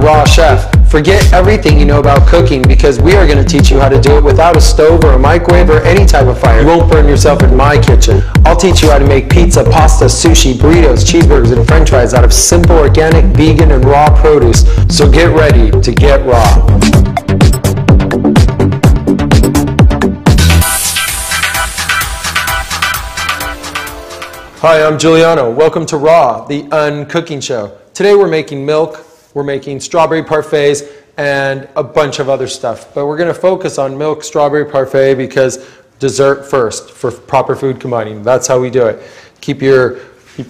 Raw Chef. Forget everything you know about cooking because we are going to teach you how to do it without a stove or a microwave or any type of fire. You won't burn yourself in my kitchen. I'll teach you how to make pizza, pasta, sushi, burritos, cheeseburgers, and french fries out of simple, organic, vegan, and raw produce. So get ready to get raw. Hi, I'm Juliano. Welcome to Raw, the uncooking show. Today we're making milk, we're making strawberry parfaits, and a bunch of other stuff. But we're going to focus on milk strawberry parfait because dessert first for proper food combining. That's how we do it. Keep your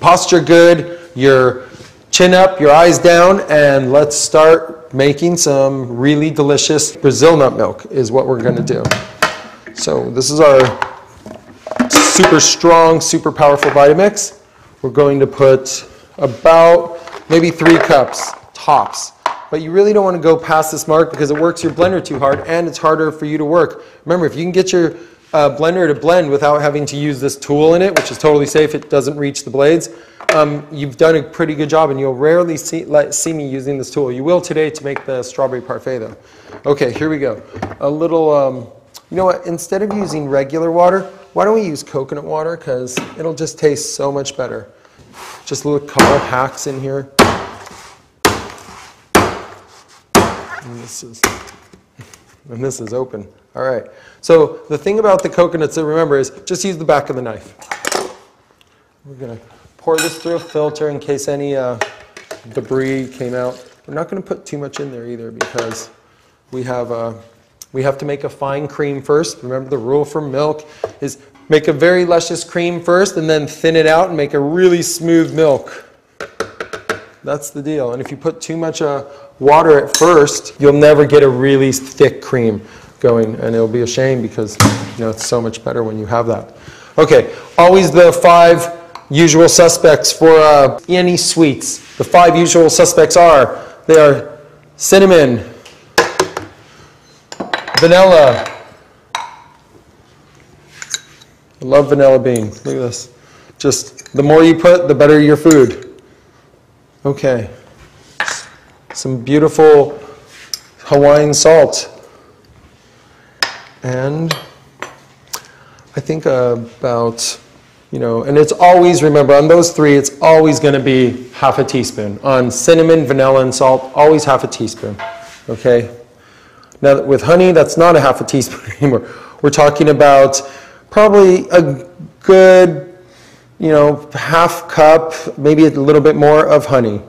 posture good, your chin up, your eyes down, and let's start making some really delicious Brazil nut milk is what we're going to do. So this is our super strong, super powerful Vitamix. We're going to put about maybe 3 cups tops. But you really don't want to go past this mark because it works your blender too hard and it's harder for you to work. Remember, if you can get your blender to blend without having to use this tool in it, which is totally safe, it doesn't reach the blades, you've done a pretty good job and you'll rarely see me using this tool. You will today to make the strawberry parfait though. Okay, here we go. A little, you know what, instead of using regular water, why don't we use coconut water because it'll just taste so much better. Just a little couple hacks in here. And this is open. All right. So the thing about the coconuts to remember is just use the back of the knife. We're going to pour this through a filter in case any debris came out. We're not going to put too much in there either because we have to make a fine cream first. Remember the rule for milk is make a very luscious cream first and then thin it out and make a really smooth milk. That's the deal. And if you put too much water at first, you'll never get a really thick cream going. And it'll be a shame because it's so much better when you have that. Okay, always the 5 usual suspects for any sweets. The 5 usual suspects they are cinnamon, vanilla. I love vanilla bean. Look at this. Just the more you put, the better your food. Okay. Some beautiful Hawaiian salt. And I think about, and it's always, remember, on those 3, it's always going to be half a teaspoon. On cinnamon, vanilla, and salt, always half a teaspoon. Okay? Now, with honey, that's not a half a teaspoon anymore. We're talking about probably a good, half cup, maybe a little bit more of honey.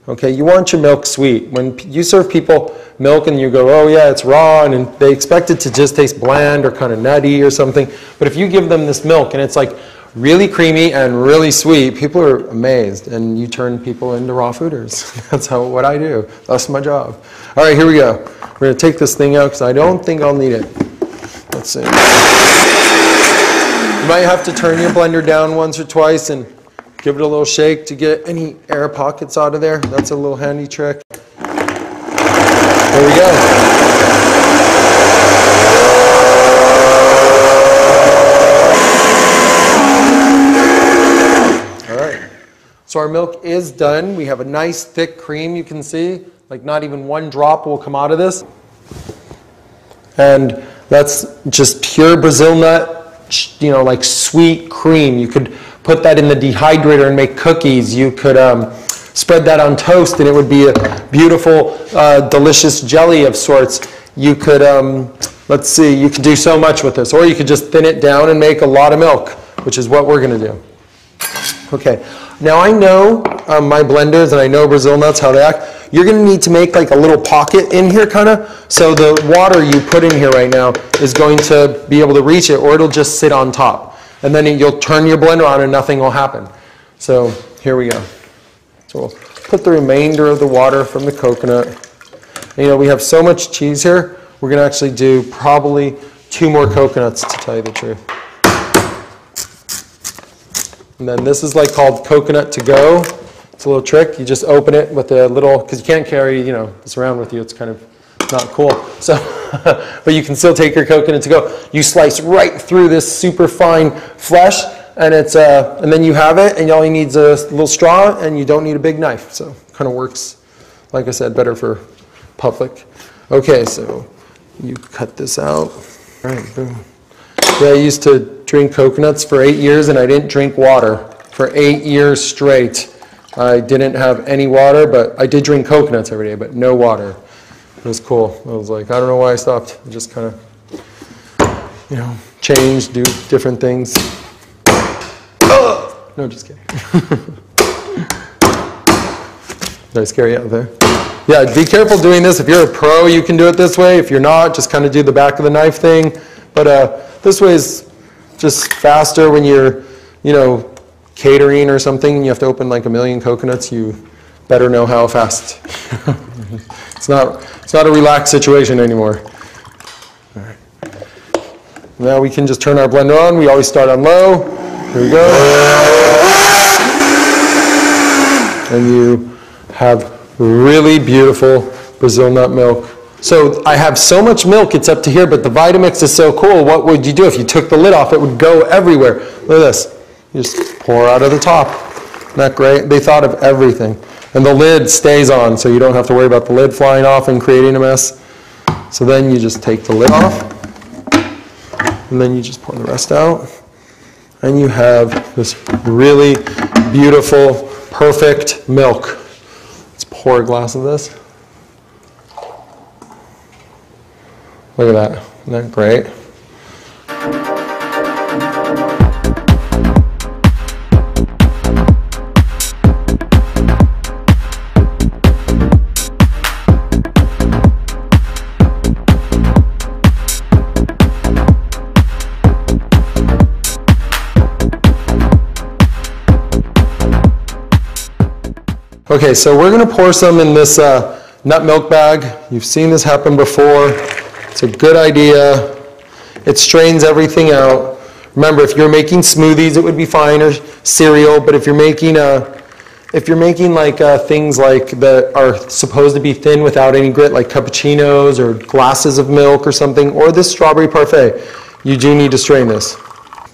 Okay, you want your milk sweet. When you serve people milk and you go, oh yeah, it's raw, and they expect it to just taste bland or kind of nutty or something. But if you give them this milk and it's like really creamy and really sweet, people are amazed, and you turn people into raw fooders. That's what I do. That's my job. All right, here we go. We're going to take this thing out because I don't think I'll need it. Let's see. You might have to turn your blender down once or twice and give it a little shake to get any air pockets out of there. That's a little handy trick. There we go. All right. So our milk is done. We have a nice thick cream, you can see. Like not even one drop will come out of this. And that's just pure Brazil nut, like sweet cream. You could put that in the dehydrator and make cookies. You could spread that on toast and it would be a beautiful, delicious jelly of sorts. You could, let's see, you could do so much with this. Or you could just thin it down and make a lot of milk, which is what we're going to do. Okay, now I know my blenders and I know Brazil nuts, how they act. You're going to need to make like a little pocket in here kind of, so the water you put in here right now is going to be able to reach it, or it'll just sit on top. And then you'll turn your blender on and nothing will happen. So here we go. So we'll put the remainder of the water from the coconut. And, we have so much cheese here, we're going to actually do probably 2 more coconuts to tell you the truth. And then this is like called coconut to go. It's a little trick. You just open it with a little, because you can't carry, this around with you. It's kind of not cool. So, but you can still take your coconut to go. You slice right through this super fine flesh, and it's and then you have it, and all you need is a little straw, and you don't need a big knife. So, it kind of works like I said, better for public. Okay, so you cut this out. All right, boom. Yeah, I used to drink coconuts for 8 years, and I didn't drink water for 8 years straight. I didn't have any water, but I did drink coconuts every day, but no water. It was cool. I was like, I don't know why I stopped. I just kind of, you know, change, do different things. No, just kidding. Did I scare you out there? Yeah, be careful doing this. If you're a pro, you can do it this way. If you're not, just kind of do the back of the knife thing. But this way is just faster when you're, you know, catering or something, and you have to open like 1 million coconuts. You better know how fast. It's not a relaxed situation anymore. All right. Now we can just turn our blender on. We always start on low. Here we go. And you have really beautiful Brazil nut milk. So I have so much milk, it's up to here, but the Vitamix is so cool. What would you do if you took the lid off? It would go everywhere. Look at this. You just pour out of the top. Isn't that great? They thought of everything. And the lid stays on, so you don't have to worry about the lid flying off and creating a mess. So then you just take the lid off, and then you just pour the rest out. And you have this really beautiful, perfect milk. Let's pour a glass of this. Look at that. Isn't that great? Okay, so we're going to pour some in this nut milk bag. You've seen this happen before. It's a good idea. It strains everything out. Remember, if you're making smoothies, it would be fine, or cereal. But if you're making like things like that are supposed to be thin without any grit, like cappuccinos or glasses of milk or something, or this strawberry parfait, you do need to strain this.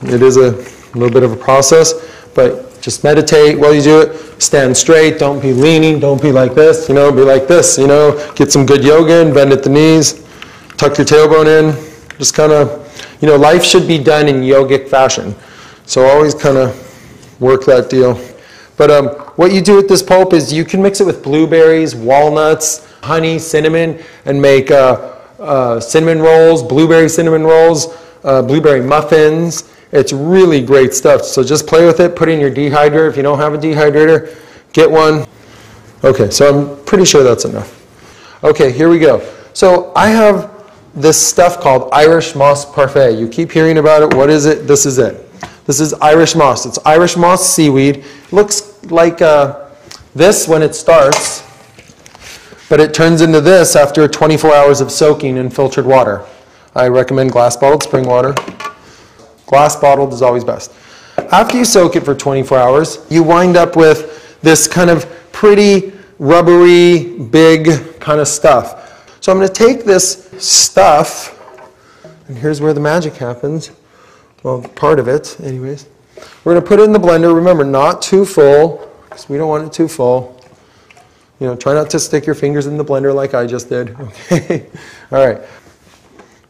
It is a little bit of a process, but just meditate while you do it. Stand straight. Don't be leaning. Don't be like this. You know, be like this. You know, get some good yoga in. Bend at the knees. Tuck your tailbone in. Just kind of, you know, life should be done in yogic fashion. So always kind of work that deal. But what you do with this pulp is you can mix it with blueberries, walnuts, honey, cinnamon, and make cinnamon rolls, blueberry cinnamon rolls, blueberry muffins. It's really great stuff. So just play with it. Put it in your dehydrator. If you don't have a dehydrator, get one. Okay, so I'm pretty sure that's enough. Okay, here we go. So I have this stuff called Irish moss parfait. You keep hearing about it. What is it? This is it. This is Irish moss. It's Irish moss seaweed. It looks like this when it starts, but it turns into this after 24 hours of soaking in filtered water. I recommend glass bottled spring water. Glass bottled is always best. After you soak it for 24 hours, you wind up with this kind of pretty rubbery, big kind of stuff. So I'm going to take this stuff, and here's where the magic happens. Well, part of it, anyways. We're going to put it in the blender. Remember, not too full, because we don't want it too full. You know, try not to stick your fingers in the blender like I just did. Okay. All right.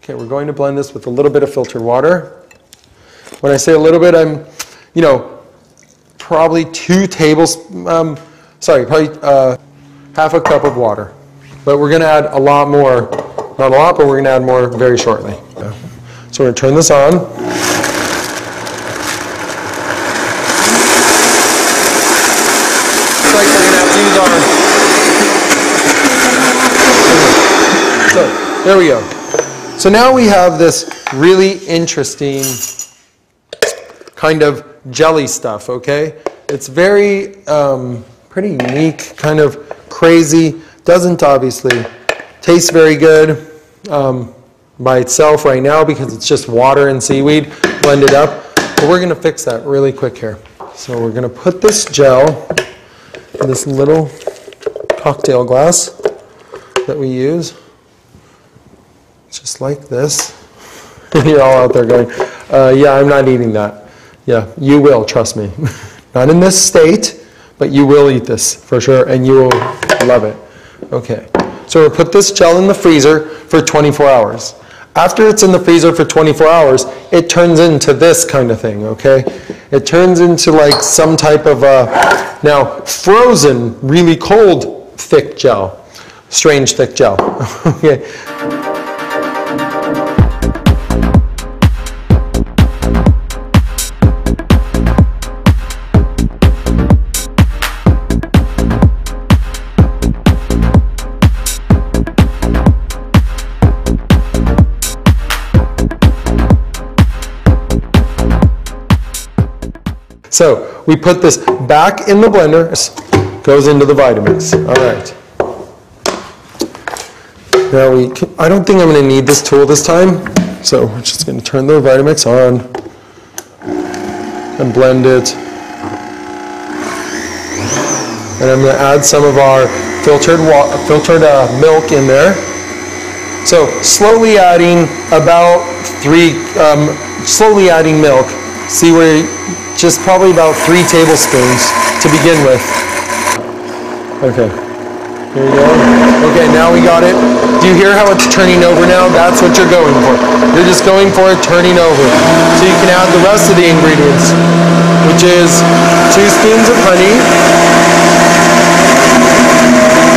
Okay, we're going to blend this with a little bit of filtered water. When I say a little bit, I'm, you know, probably probably half a cup of water. But we're going to add a lot more, not a lot, but we're going to add more very shortly. Yeah. So we're going to turn this on. Looks like we're going to have to use our... So, there we go. So now we have this really interesting kind of jelly stuff, okay? It's very, pretty unique, kind of crazy. Doesn't obviously taste very good by itself right now because it's just water and seaweed blended up. But we're gonna fix that really quick here. So we're gonna put this gel in this little cocktail glass that we use, just like this. You're all out there going, yeah, I'm not eating that. Yeah, you will, trust me. Not in this state, but you will eat this for sure, and you will love it. Okay, so we'll put this gel in the freezer for 24 hours. After it's in the freezer for 24 hours, it turns into this kind of thing, okay? It turns into like some type of, now frozen, really cold, thick gel. Strange thick gel, okay? So we put this back in the blender, goes into the Vitamix. All right. Now I don't think I'm going to need this tool this time, so we're just going to turn the Vitamix on and blend it. And I'm going to add some of our filtered milk in there. So slowly adding about slowly adding milk. See where, just probably about 3 tablespoons to begin with. Okay, here you go. Okay, now we got it. Do you hear how it's turning over now? That's what you're going for. You're just going for it turning over. So you can add the rest of the ingredients, which is 2 spoons of honey.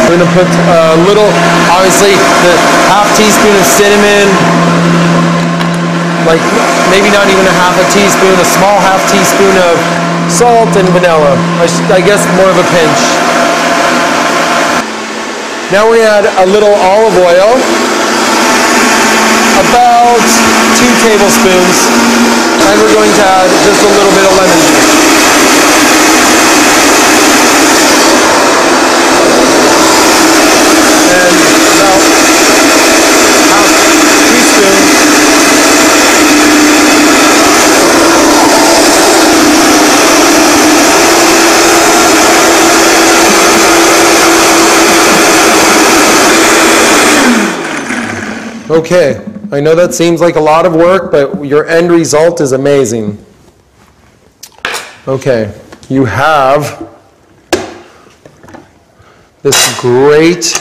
We're gonna put a little, obviously, the half teaspoon of cinnamon, like maybe not even a half a teaspoon, a small half teaspoon of salt and vanilla. I guess more of a pinch. Now we add a little olive oil, about 2 tablespoons, and we're going to add just a little bit of lemon juice. And about half teaspoon Okay, I know that seems like a lot of work, but your end result is amazing. Okay, you have this great,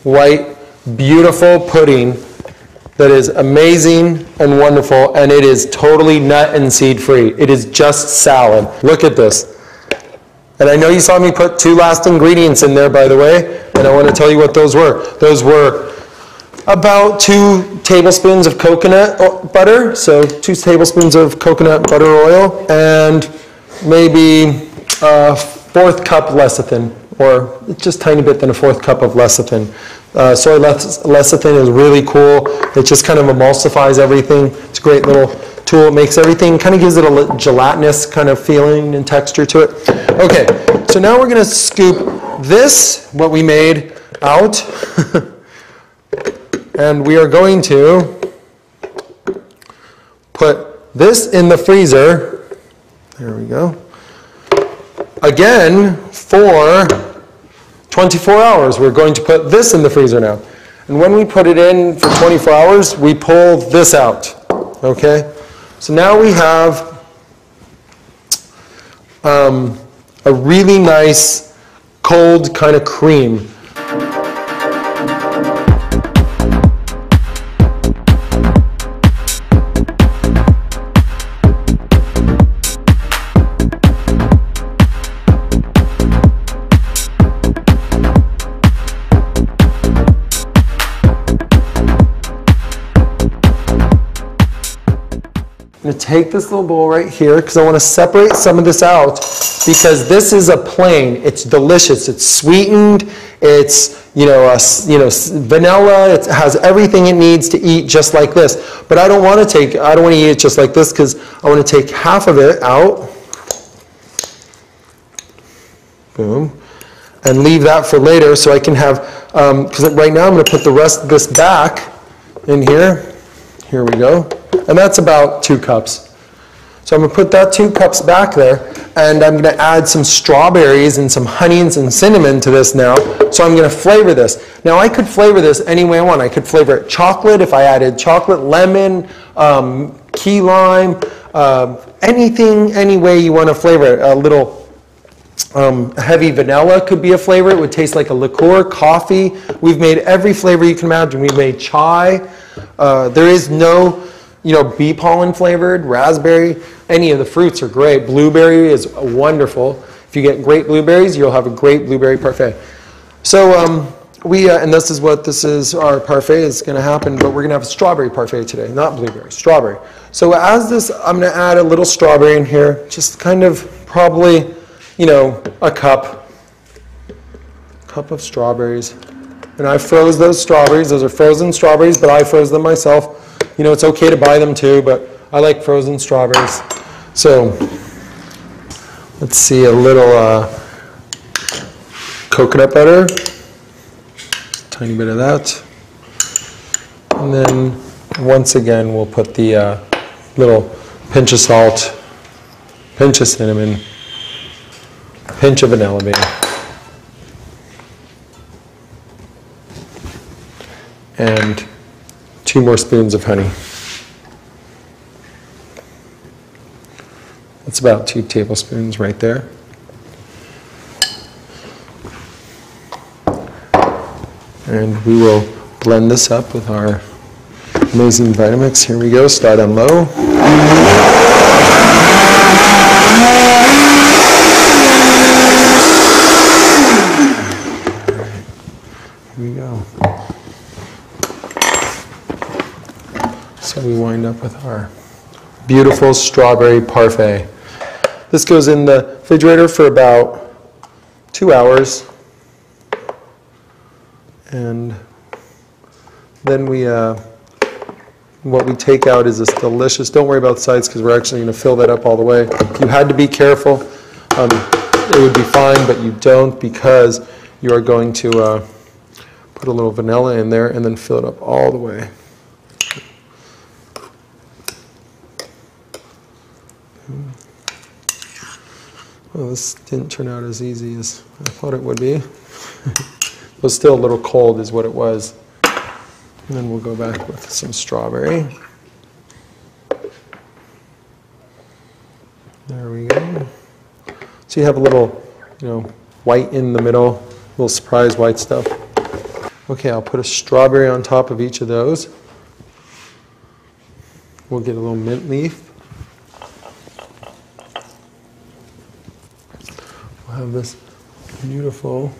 white, beautiful pudding that is amazing and wonderful, and it is totally nut and seed free. It is just salad. Look at this. And I know you saw me put 2 last ingredients in there, by the way, and I want to tell you what those were. Those were about 2 tablespoons of coconut butter, so 2 tablespoons of coconut butter oil, and maybe a 1/4 cup lecithin, or just a tiny bit than a 1/4 cup of lecithin. Soy lecithin is really cool. It just kind of emulsifies everything. It's a great little tool. It makes everything, kind of gives it a gelatinous kind of feeling and texture to it. Okay, so now we're going to scoop this, what we made, out. And we are going to put this in the freezer. There we go. Again, for 24 hours. We're going to put this in the freezer now. And when we put it in for 24 hours, we pull this out. Okay? So now we have a really nice cold kind of cream. I'm going to take this little bowl right here because I want to separate some of this out because this is a plain. It's delicious. It's sweetened. It's vanilla. It has everything it needs to eat just like this. But I don't want to eat it just like this because I want to take half of it out. Boom. And leave that for later so I can have, because right now I'm going to put the rest of this back in here. Here we go. And that's about 2 cups. So I'm going to put that 2 cups back there, and I'm going to add some strawberries and some honey and some cinnamon to this now. So I'm going to flavor this. Now I could flavor this any way I want. I could flavor it chocolate if I added chocolate, lemon, key lime, anything, any way you want to flavor it. A little Heavy vanilla could be a flavor. It would taste like a liqueur, coffee. We've made every flavor you can imagine. We've made chai. There is no, bee pollen flavored, raspberry. Any of the fruits are great. Blueberry is wonderful. If you get great blueberries, you'll have a great blueberry parfait. So and this is what this is, our parfait is going to happen, but we're going to have a strawberry parfait today, not blueberry, strawberry. So as this, I'm going to add a little strawberry in here, just kind of probably, a cup of strawberries. And I froze those strawberries. Those are frozen strawberries, but I froze them myself. It's okay to buy them too, but I like frozen strawberries. So let's see, a little coconut butter. Tiny bit of that. And then once again, we'll put the little pinch of salt, pinch of cinnamon, pinch of vanilla bean. And 2 more spoons of honey. That's about 2 tablespoons right there. And we will blend this up with our amazing Vitamix. Here we go, start on low. Here we go. So we wind up with our beautiful strawberry parfait. This goes in the refrigerator for about 2 hours. And then what we take out is this delicious, don't worry about the sides because we're actually going to fill that up all the way. If you had to be careful, it would be fine, but you don't because you are going to put a little vanilla in there and then fill it up all the way. Well, this didn't turn out as easy as I thought it would be. It was still a little cold is what it was. And then we'll go back with some strawberry. There we go. So you have a little, white in the middle, little surprise white stuff. Okay, I'll put a strawberry on top of each of those. We'll get a little mint leaf. We'll have this beautiful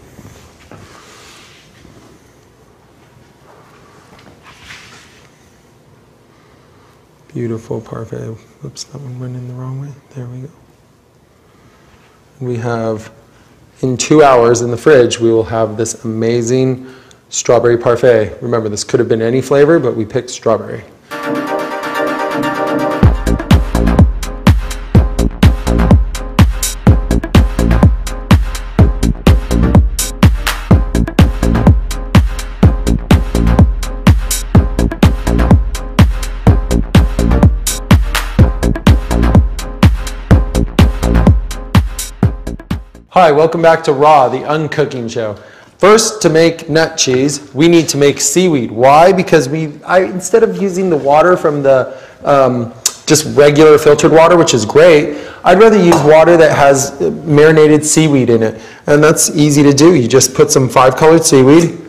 parfait. Oops, that one went in the wrong way. There we go. We have, in 2 hours in the fridge, we will have this amazing strawberry parfait. Remember, this could have been any flavor, but we picked strawberry. Hi, welcome back to Raw, the uncooking show. First, to make nut cheese, we need to make seaweed. Why? Because instead of using the water from the just regular filtered water, which is great, I'd rather use water that has marinated seaweed in it. And that's easy to do. You just put some 5-colored seaweed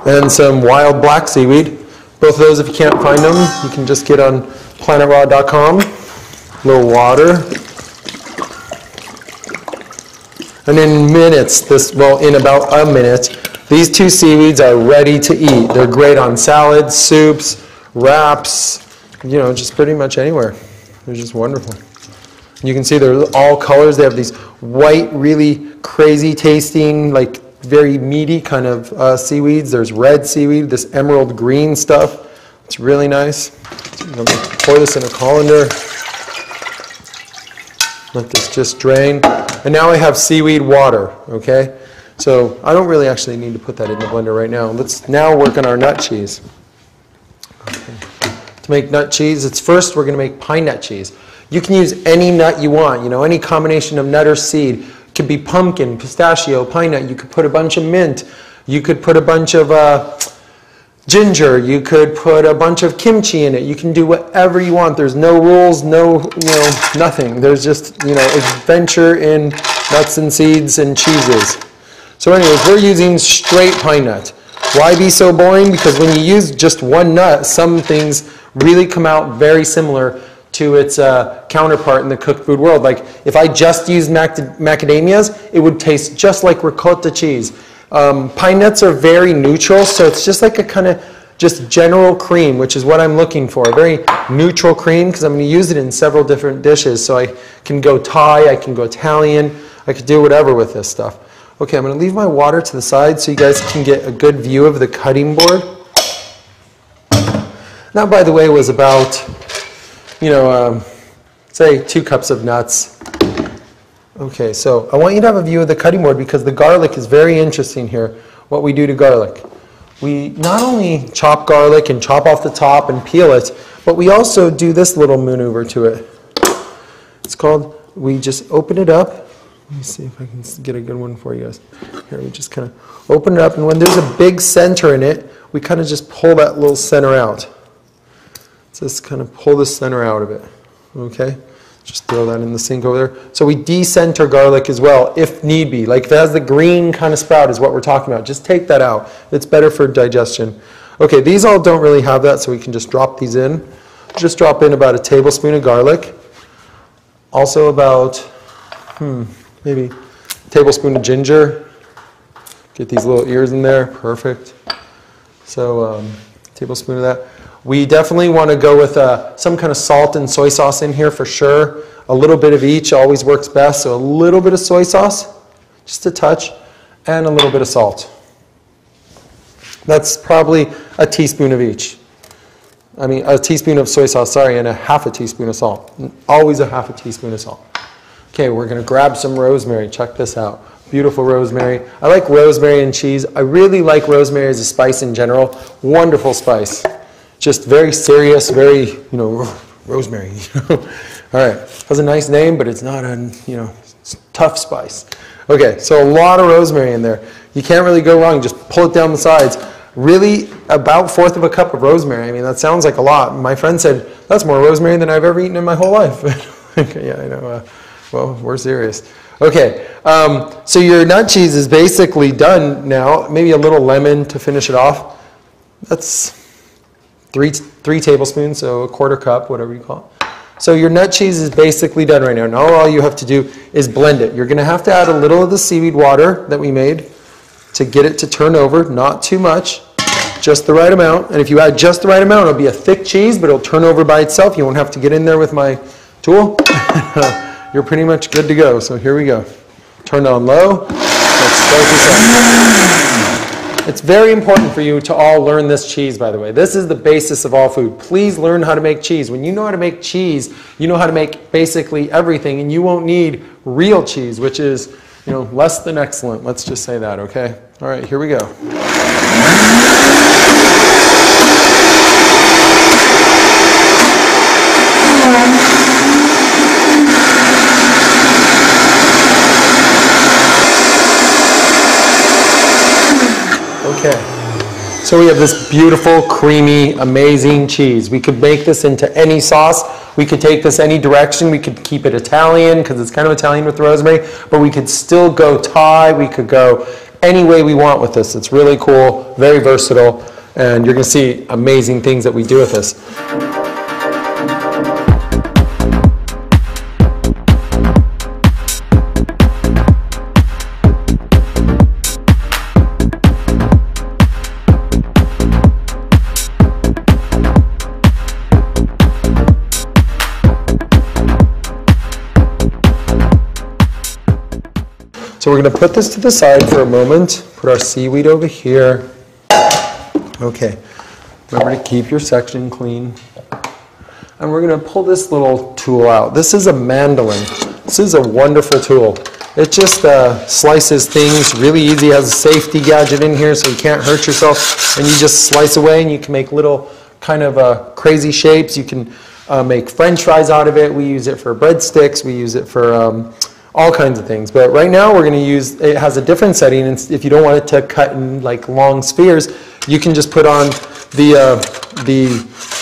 and some wild black seaweed. Both of those, if you can't find them, you can just get on planetraw.com. A little water. And in minutes, in about a minute, these 2 seaweeds are ready to eat. They're great on salads, soups, wraps, just pretty much anywhere. They're just wonderful. You can see they're all colors. They have these white, really crazy tasting, like very meaty kind of seaweeds. There's red seaweed, this emerald green stuff. It's really nice. I'm going to pour this in a colander. Let this just drain. And now I have seaweed water, okay? So I don't really actually need to put that in the blender right now. Let's now work on our nut cheese. Okay. To make nut cheese, first we're going to make pine nut cheese. You can use any nut you want, any combination of nut or seed. It could be pumpkin, pistachio, pine nut. You could put a bunch of mint. You could put a bunch of ginger. You could put a bunch of kimchi in it. You can do whatever you want. There's no rules, nothing. There's just, adventure in nuts and seeds and cheeses. So anyways, we're using straight pine nut. Why be so boring? Because when you use just one nut, some things really come out very similar to its counterpart in the cooked food world. Like if I just used macadamias, it would taste just like ricotta cheese. Pine nuts are very neutral, so it's just like a kind of just general cream, which is what I'm looking for. A very neutral cream, because I'm going to use it in several different dishes. So I can go Thai, I can go Italian, I could do whatever with this stuff. Okay, I'm going to leave my water to the side so you guys can get a good view of the cutting board. That, by the way, was about, say 2 cups of nuts. Okay, so I want you to have a view of the cutting board because the garlic is very interesting here, what we do to garlic. We not only chop garlic and chop off the top and peel it, but we also do this little maneuver to it. It's called, we just open it up. Let me see if I can get a good one for you guys. Here, we just kind of open it up, and when there's a big center in it, we kind of just pull that little center out. Just kind of pull the center out of it, okay? Just throw that in the sink over there. So we de-center garlic as well, if need be. Like if it has the green kind of sprout is what we're talking about. Just take that out. It's better for digestion. Okay, these all don't really have that, so we can just drop these in. Just drop in about a tablespoon of garlic. Also about, maybe a tablespoon of ginger. Get these little ears in there, perfect. So, tablespoon of that. We definitely want to go with some kind of salt and soy sauce in here for sure. A little bit of each always works best. So a little bit of soy sauce, just a touch, and a little bit of salt. That's probably a teaspoon of each. I mean, a teaspoon of soy sauce, sorry, and a half a teaspoon of salt. Always a half a teaspoon of salt. Okay, we're going to grab some rosemary. Check this out. Beautiful rosemary. I like rosemary and cheese. I really like rosemary as a spice in general. Wonderful spice. Just very serious, very, rosemary. All right, has a nice name, but it's not a, tough spice. Okay, so a lot of rosemary in there. You can't really go wrong. Just pull it down the sides. Really, about 1/4 of a cup of rosemary. I mean, that sounds like a lot. My friend said, that's more rosemary than I've ever eaten in my whole life. Okay, yeah, I know. Well, we're serious. Okay, so your nut cheese is basically done now. Maybe a little lemon to finish it off. That's three tablespoons, so a 1/4 cup, whatever you call it. So your nut cheese is basically done right now. Now all you have to do is blend it. You're going to have to add a little of the seaweed water that we made to get it to turn over. Not too much, just the right amount. And if you add just the right amount, it'll be a thick cheese, but it'll turn over by itself. You won't have to get in there with my tool. You're pretty much good to go. So here we go. Turn on low. Let's start this up. It's very important for you to all learn this cheese, by the way. This is the basis of all food. Please learn how to make cheese. When you know how to make cheese, you know how to make basically everything, and you won't need real cheese, which is, less than excellent. Let's just say that, okay? All right, here we go. Okay, so we have this beautiful, creamy, amazing cheese. We could make this into any sauce. We could take this any direction. We could keep it Italian because it's kind of Italian with rosemary, but we could still go Thai. We could go any way we want with this. It's really cool, very versatile, and you're going to see amazing things that we do with this. So we're going to put this to the side for a moment, put our seaweed over here. Okay, remember to keep your section clean. And we're going to pull this little tool out. This is a mandolin. This is a wonderful tool. It just slices things really easy. It has a safety gadget in here so you can't hurt yourself. And you just slice away and you can make little kind of crazy shapes. You can make French fries out of it. We use it for breadsticks. We use it for all kinds of things. But right now we're going to use, it has a different setting, and if you don't want it to cut in like long spheres, you can just put on the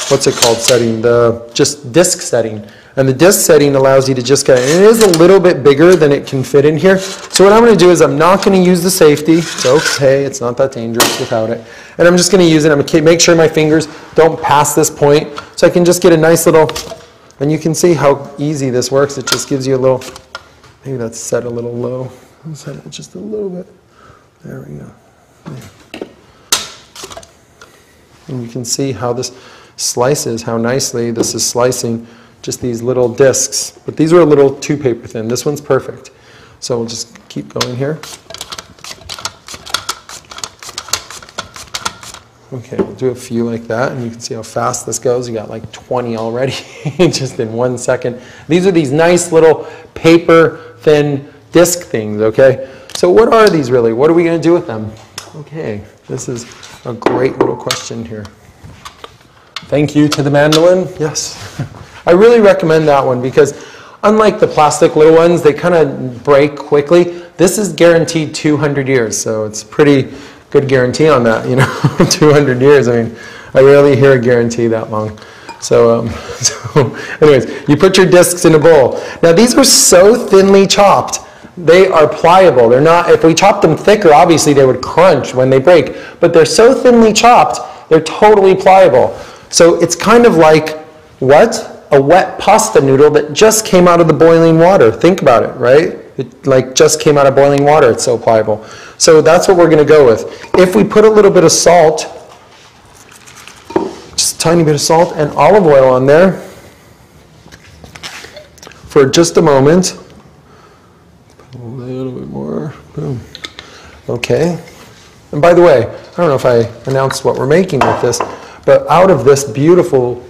what's it called setting, the just disc setting. And the disc setting allows you to just get it. And it is a little bit bigger than it can fit in here. So what I'm going to do is I'm not going to use the safety. It's okay. It's not that dangerous without it. And I'm just going to use it. I'm going to make sure my fingers don't pass this point. So I can just get a nice little, and you can see how easy this works. It just gives you a little, maybe that's set a little low. I'll set it just a little bit. There we go. There. And you can see how this slices, how nicely this is slicing just these little discs. But these are a little too paper thin. This one's perfect. So we'll just keep going here. Okay, we'll do a few like that, and you can see how fast this goes. You got like 20 already, just in 1 second. These are these nice little paper thin disc things, okay? So what are these really? What are we going to do with them? Okay, this is a great little question here. Thank you to the mandolin. Yes. I really recommend that one because unlike the plastic little ones, they kind of break quickly. This is guaranteed 200 years, so it's pretty good guarantee on that, you know, 200 years. I mean, I rarely hear a guarantee that long. So anyways, you put your discs in a bowl. Now these are so thinly chopped. They are pliable. They're not, if we chopped them thicker, obviously they would crunch when they break. But they're so thinly chopped, they're totally pliable. So it's kind of like, what? A wet pasta noodle that just came out of the boiling water. Think about it, right? It like just came out of boiling water. It's so pliable. So that's what we're going to go with. If we put a little bit of salt, just a tiny bit of salt and olive oil on there for just a moment. A little bit more. Boom. Okay. And by the way, I don't know if I announced what we're making with this, but out of this beautiful,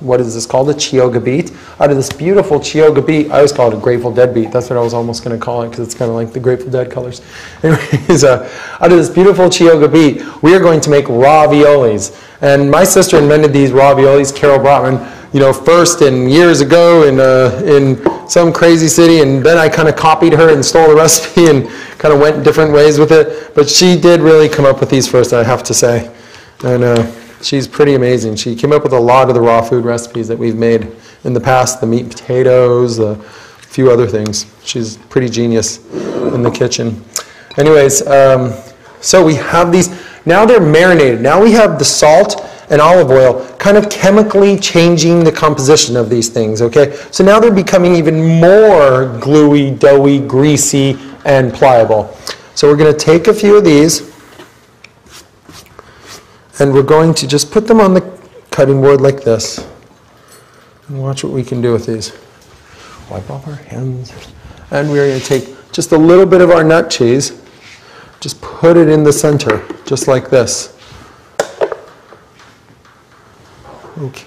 what is this called? A Chiyoga beet. Out of this beautiful Chiyoga beet, I always call it a Grateful Dead beet. That's what I was almost going to call it because it's kind of like the Grateful Dead colors. Anyways, out of this beautiful Chiyoga beet, we are going to make raviolis. And my sister invented these raviolis, Carol Brotman, you know, first and years ago in some crazy city, and then I kind of copied her and stole the recipe and kind of went different ways with it. But she did really come up with these first, I have to say. And she's pretty amazing. She came up with a lot of the raw food recipes that we've made in the past, the meat potatoes, a few other things. She's pretty genius in the kitchen. Anyways, so we have these, now they're marinated. Now we have the salt and olive oil kind of chemically changing the composition of these things, okay? So now they're becoming even more gluey, doughy, greasy, and pliable. So we're going to take a few of these, and we're going to just put them on the cutting board like this. And watch what we can do with these. Wipe off our hands. And we're going to take just a little bit of our nut cheese, just put it in the center, just like this. Okay.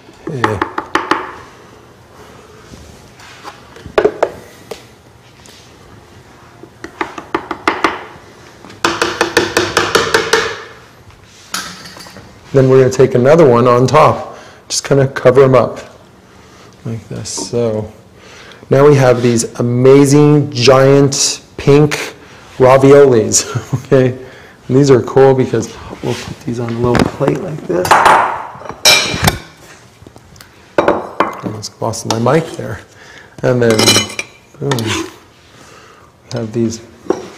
Then we're going to take another one on top, just kind of cover them up like this. So now we have these amazing giant pink raviolis. Okay, and these are cool because we'll put these on a little plate like this. I almost lost my mic there. And then boom, we have these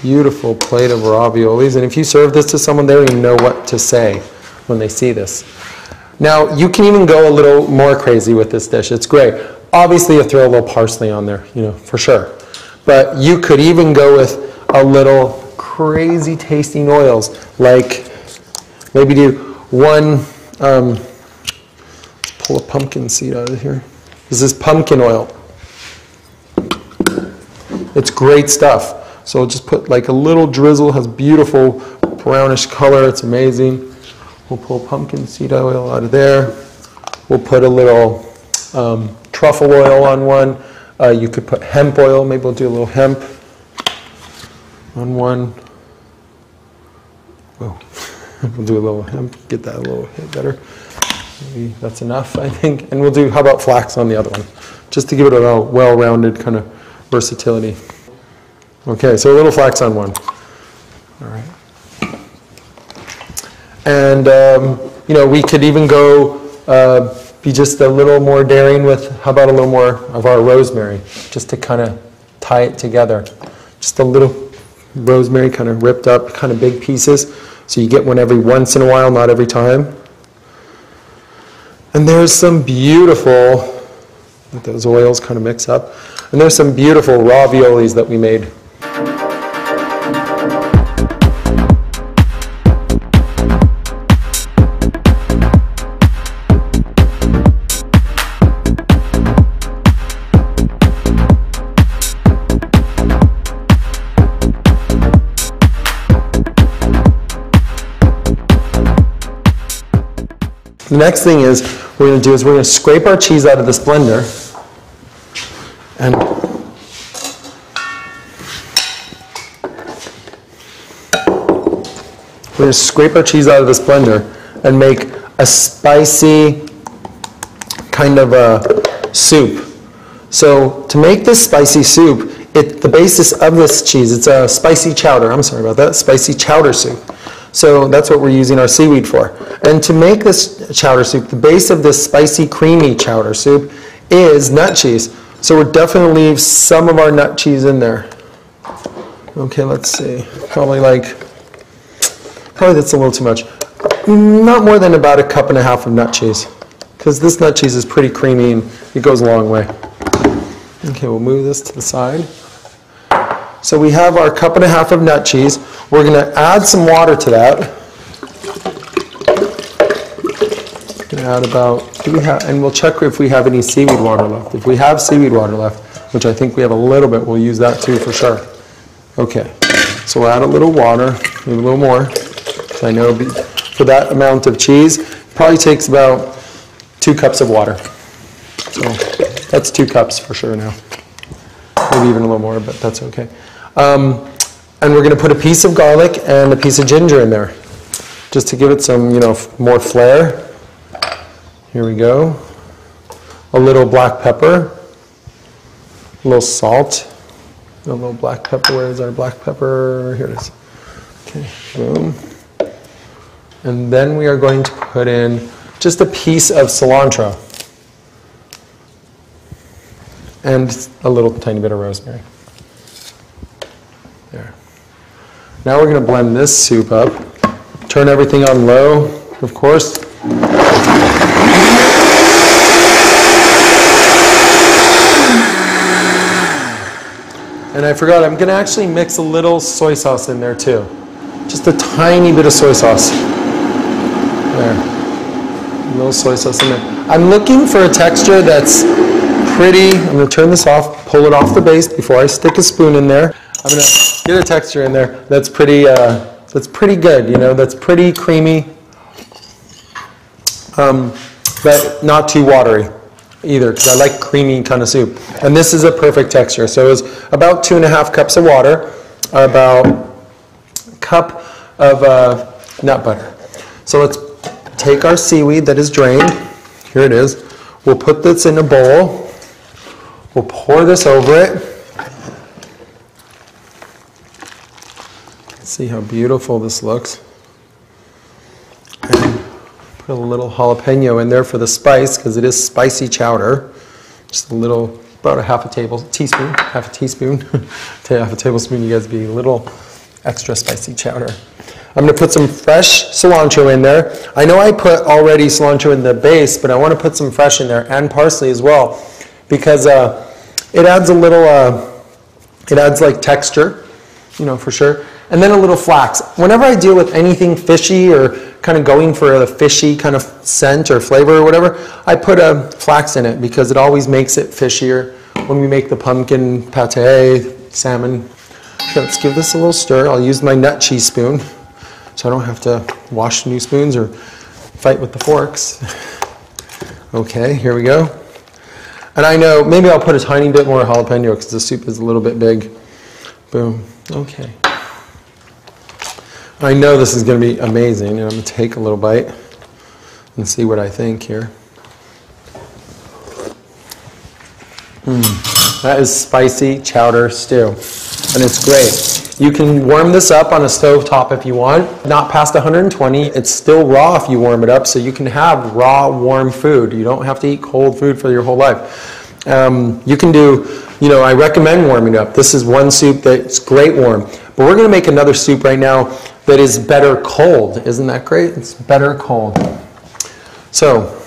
beautiful plate of raviolis. And if you serve this to someone, they don't even know what to say when they see this. Now, you can even go a little more crazy with this dish. It's great. Obviously, you throw a little parsley on there, you know, for sure. But you could even go with a little crazy tasting oils, like maybe do one, let's pull a pumpkin seed out of here. This is pumpkin oil. It's great stuff. So just put like a little drizzle, has beautiful brownish color, it's amazing. We'll pull pumpkin seed oil out of there. We'll put a little truffle oil on one. You could put hemp oil. Maybe we'll do a little hemp on one. Whoa. We'll do a little hemp, get that a little bit better. Maybe that's enough, I think. And we'll do, how about flax on the other one? Just to give it a well-rounded kind of versatility. Okay, so a little flax on one. All right. And, you know, we could even go be just a little more daring with, how about a little more of our rosemary, just to kind of tie it together. Just a little rosemary kind of ripped up, kind of big pieces, so you get one every once in a while, not every time. And there's some beautiful, those oils kind of mix up, and there's some beautiful raviolis that we made. The next thing is we're going to scrape our cheese out of this blender, and we're going to scrape our cheese out of this blender and make a spicy kind of a soup. So to make this spicy soup, the basis of this cheese, it's a spicy chowder. I'm sorry about that, spicy chowder soup. So that's what we're using our seaweed for. And to make this chowder soup, the base of this spicy, creamy chowder soup is nut cheese. So we're definitely going to leave some of our nut cheese in there. Okay, let's see. Probably that's a little too much. Not more than about 1.5 cups of nut cheese, because this nut cheese is pretty creamy and it goes a long way. Okay, we'll move this to the side. So we have our 1.5 cups of nut cheese. We're going to add some water to that. Going to add about, and we'll check if we have any seaweed water left. If we have seaweed water left, which I think we have a little bit, we'll use that too for sure. Okay, so we'll add a little water, maybe a little more. I know for that amount of cheese, it probably takes about 2 cups of water. So that's 2 cups for sure now. Maybe even a little more, but that's okay. And we're going to put a piece of garlic and a piece of ginger in there, just to give it some, more flair. Here we go. A little black pepper, a little salt, a little black pepper. Where is our black pepper? Here it is. Okay, boom. And then we are going to put in just a piece of cilantro and a little tiny bit of rosemary. There. Now we're going to blend this soup up. Turn everything on low, of course. And I forgot, I'm going to actually mix a little soy sauce in there too. Just a tiny bit of soy sauce. There. A little soy sauce in there. I'm looking for a texture that's pretty. I'm going to turn this off, pull it off the base before I stick a spoon in there. I'm going to get a texture in there that's pretty good, that's pretty creamy, but not too watery either, because I like creamy kind of soup. And this is a perfect texture. So it's about 2.5 cups of water, about a cup of nut butter. So let's take our seaweed that is drained. Here it is. We'll put this in a bowl. We'll pour this over it. See how beautiful this looks. And put a little jalapeno in there for the spice, because it is spicy chowder. Just a little, about half a tablespoon. To half a tablespoon, you guys be a little extra spicy chowder. I'm going to put some fresh cilantro in there. I know I put already cilantro in the base, but I want to put some fresh in there, and parsley as well, because it adds a little, it adds like texture, for sure. And then a little flax. Whenever I deal with anything fishy or kind of going for a fishy kind of scent or flavor or whatever, I put a flax in it, because it always makes it fishier when we make the pumpkin pate, salmon. Okay, let's give this a little stir. I'll use my nut cheese spoon, so I don't have to wash new spoons or fight with the forks. Okay, here we go. And I know, maybe I'll put a tiny bit more jalapeno, because the soup is a little bit big. Boom. Okay. I know this is going to be amazing, and I'm going to take a little bite and see what I think here. That is spicy chowder stew, and it's great. You can warm this up on a stove top if you want, not past 120. It's still raw if you warm it up, so you can have raw, warm food. You don't have to eat cold food for your whole life. You can do, I recommend warming it up. This is one soup that's great warm. But we're going to make another soup right now that is better cold. Isn't that great? It's better cold. So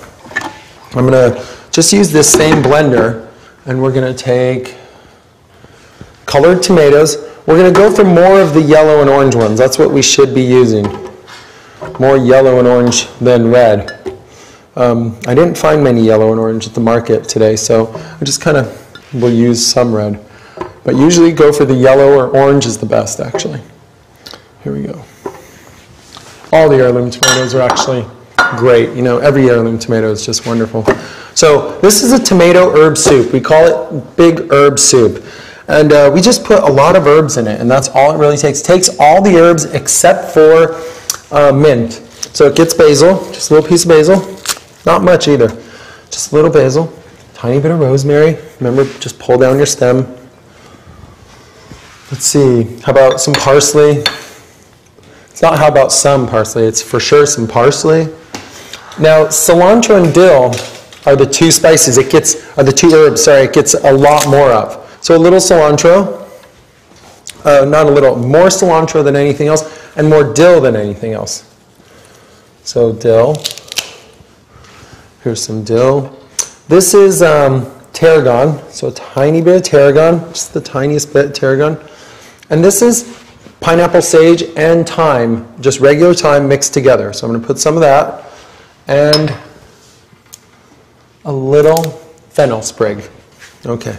I'm going to just use this same blender, and we're going to take colored tomatoes. We're going to go for more of the yellow and orange ones. That's what we should be using. More yellow and orange than red. I didn't find many yellow and orange at the market today, so I just kind of will use some red. But usually go for the yellow or orange is the best, actually. Here we go. All the heirloom tomatoes are actually great. Every heirloom tomato is just wonderful. So this is a tomato herb soup. We call it big herb soup. And we just put a lot of herbs in it, and that's all it really takes. It takes all the herbs except for mint. So it gets basil, just a little piece of basil. Not much either. Just a little basil, tiny bit of rosemary. Remember, just pull down your stem. Let's see, how about some parsley? It's not how about some parsley, it's for sure some parsley. Now, cilantro and dill are the two spices. It gets a lot more of. So a little cilantro, not a little, more cilantro than anything else, and more dill than anything else. So dill, here's some dill. This is tarragon, so a tiny bit of tarragon, just the tiniest bit of tarragon. And this is pineapple sage and thyme, just regular thyme mixed together. So I'm going to put some of that and a little fennel sprig. Okay.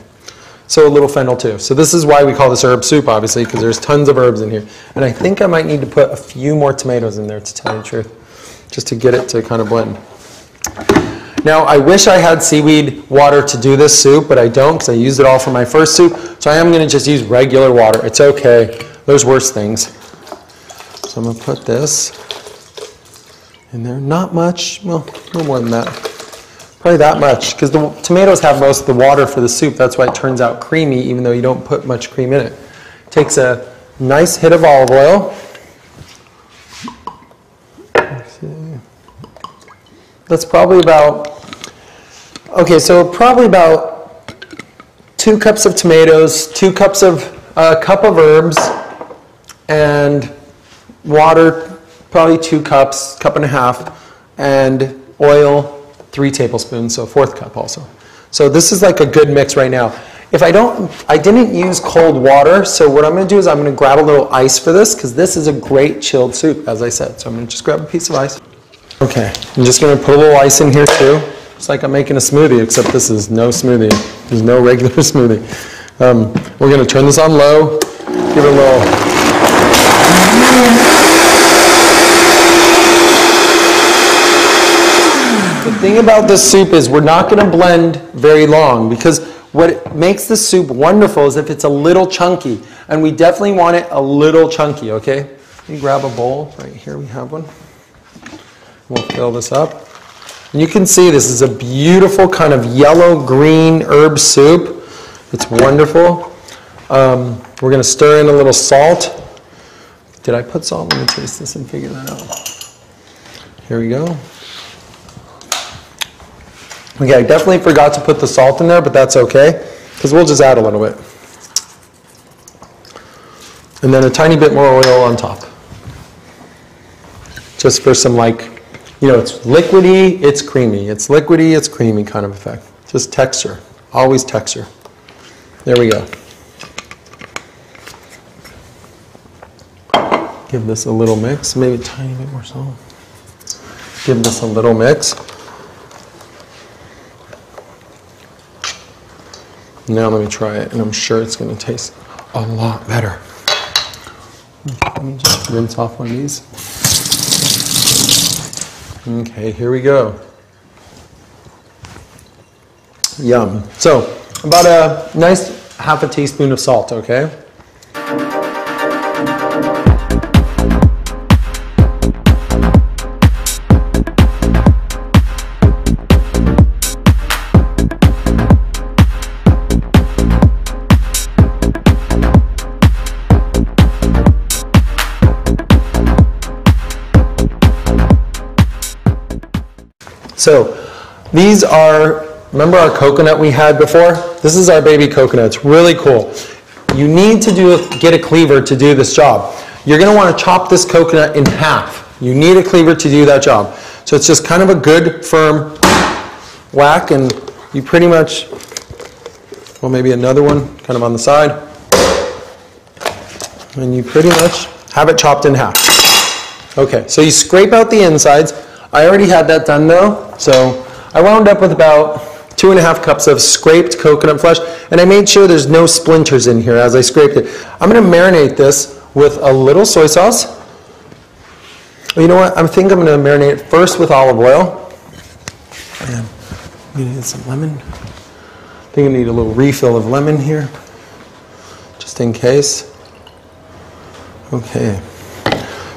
So a little fennel too. So this is why we call this herb soup, obviously, because there's tons of herbs in here. And I think I might need to put a few more tomatoes in there, to tell you the truth, just to get it to kind of blend. Now, I wish I had seaweed water to do this soup, but I don't, because I used it all for my first soup. So I am going to just use regular water. It's okay. There's worse things. So I'm going to put this in there. Not much. Well, no more than that. Probably that much, because the tomatoes have most of the water for the soup. That's why it turns out creamy, even though you don't put much cream in it. Takes a nice hit of olive oil. That's probably about, probably about 2 cups of tomatoes, 2 cups of, a cup of herbs, and water, probably 2 cups, cup and a half, and oil, 3 tablespoons, so a 4th cup also. So this is like a good mix right now. If I didn't use cold water, so what I'm going to do is I'm going to grab a little ice for this, because this is a great chilled soup, as I said. So I'm going to just grab a piece of ice. Okay, I'm just going to put a little ice in here too. It's like I'm making a smoothie, except this is no smoothie. There's no regular smoothie. We're going to turn this on low, give it a little. The thing about this soup is we're not going to blend very long, because what makes this soup wonderful is if it's a little chunky, and we definitely want it a little chunky, okay? Let me grab a bowl. Right here we have one. We'll fill this up. And you can see this is a beautiful kind of yellow-green herb soup. It's wonderful. We're going to stir in a little salt. Did I put salt? Let me taste this and figure that out. Here we go. Okay, I definitely forgot to put the salt in there, but that's okay, because we'll just add a little bit. And then a tiny bit more oil on top. Just for some it's liquidy, it's creamy. It's liquidy, it's creamy kind of effect. Just texture. Always texture. There we go. Give this a little mix. Maybe a tiny bit more salt. Give this a little mix. Now let me try it, and I'm sure it's going to taste a lot better. Let me just rinse off one of these. Okay, here we go. Yum. So, about a nice half a teaspoon of salt, okay? So these are, remember our coconut we had before? This is our baby coconut. It's really cool. You need to get a cleaver to do this job. You're going to want to chop this coconut in half. You need a cleaver to do that job. So it's just kind of a good firm whack, and you pretty much, well, maybe another one kind of on the side, and you pretty much have it chopped in half. Okay, so you scrape out the insides. I already had that done though, so I wound up with about 2.5 cups of scraped coconut flesh, and I made sure there's no splinters in here as I scraped it. I'm going to marinate this with a little soy sauce. Well, you know what? I think I'm going to marinate it first with olive oil. And I'm going to get some lemon. I think I need a little refill of lemon here, just in case. Okay.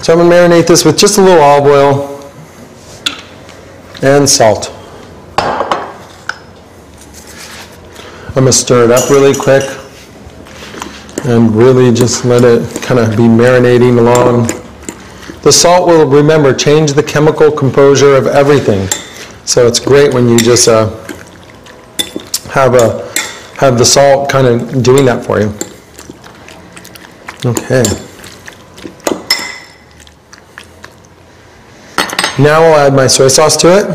So I'm going to marinate this with just a little olive oil and salt. I'm going to stir it up really quick and really just let it kind of be marinating along. The salt will, remember, change the chemical composure of everything. So it's great when you just have the salt kind of doing that for you. Okay. Now I'll add my soy sauce to it.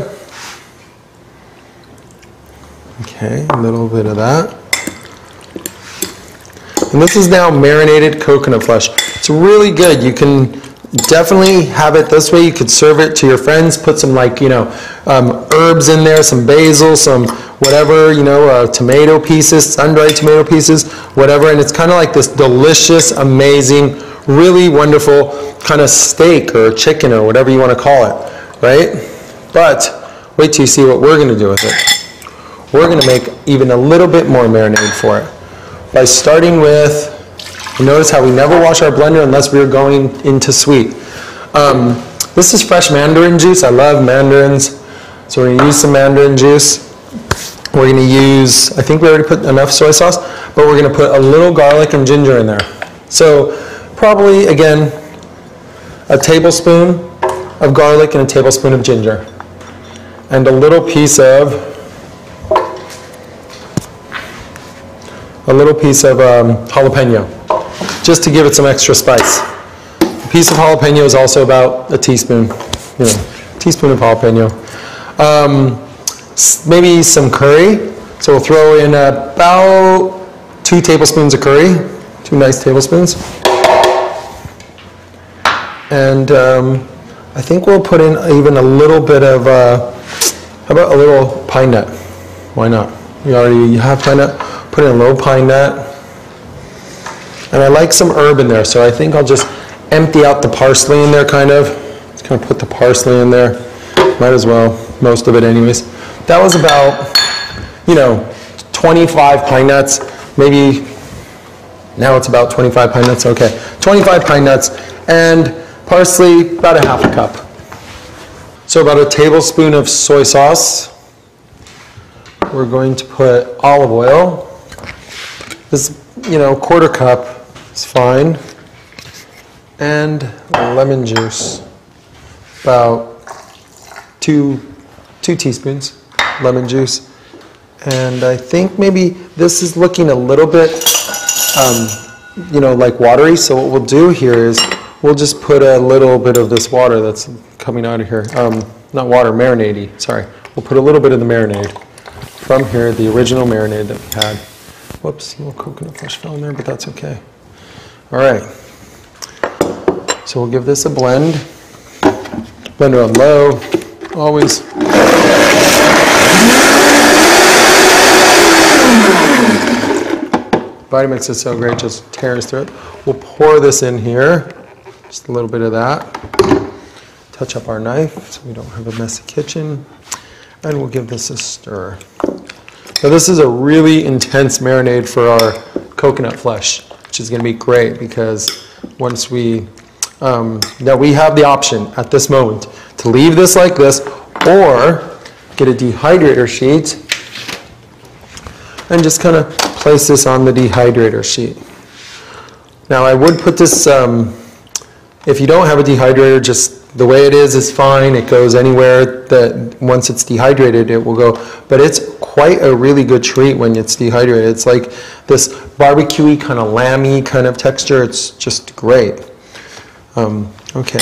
Okay, a little bit of that. And this is now marinated coconut flesh. It's really good. You can definitely have it this way. You could serve it to your friends, put some herbs in there, some basil, some whatever, tomato pieces, sun-dried tomato pieces, whatever. And it's kind of like this delicious, amazing, really wonderful kind of steak or chicken or whatever you want to call it, right? But wait till you see what we're going to do with it. We're going to make even a little bit more marinade for it by starting with, notice how we never wash our blender unless we're going into sweet. This is fresh mandarin juice. I love mandarins. So we're going to use some mandarin juice. We're going to use, I think we already put enough soy sauce, but we're going to put a little garlic and ginger in there. So probably, again, a tablespoon of garlic and a tablespoon of ginger. And a little piece of jalapeno, just to give it some extra spice. A piece of jalapeno is also about a teaspoon, teaspoon of jalapeno. Maybe some curry, so we'll throw in about 2 tablespoons of curry, 2 nice tablespoons. And I think we'll put in even a little bit of, how about a little pine nut? Why not? You already have pine nut. Put in a little pine nut. And I like some herb in there, so I think I'll just empty out the parsley in there kind of. Just kind of put the parsley in there. Might as well, most of it anyways. That was about, 25 pine nuts. Maybe, now it's about 25 pine nuts, okay. 25 pine nuts and parsley, about a half a cup. So about a tablespoon of soy sauce. We're going to put olive oil. This, quarter cup is fine. And lemon juice, about 2 teaspoons lemon juice. And I think maybe this is looking a little bit, like watery. So what we'll do here is we'll just put a little bit of this water that's coming out of here. Not water, marinade-y, sorry. We'll put a little bit of the marinade from here, the original marinade that we had. Whoops, a little coconut flesh fell in there, but that's okay. All right. So we'll give this a blend. Blender on low, always. Vitamix is so great, just tears through it. We'll pour this in here, just a little bit of that. Touch up our knife so we don't have a messy kitchen. And we'll give this a stir. Now this is a really intense marinade for our coconut flesh, which is going to be great because once now we have the option at this moment to leave this like this or get a dehydrator sheet and just kind of place this on the dehydrator sheet. Now I would put this, if you don't have a dehydrator, just the way it is fine. It goes anywhere. that once it's dehydrated, it will go. But it's quite a really good treat when it's dehydrated. It's like this barbecue-y, kind of lamby kind of texture. It's just great. Okay,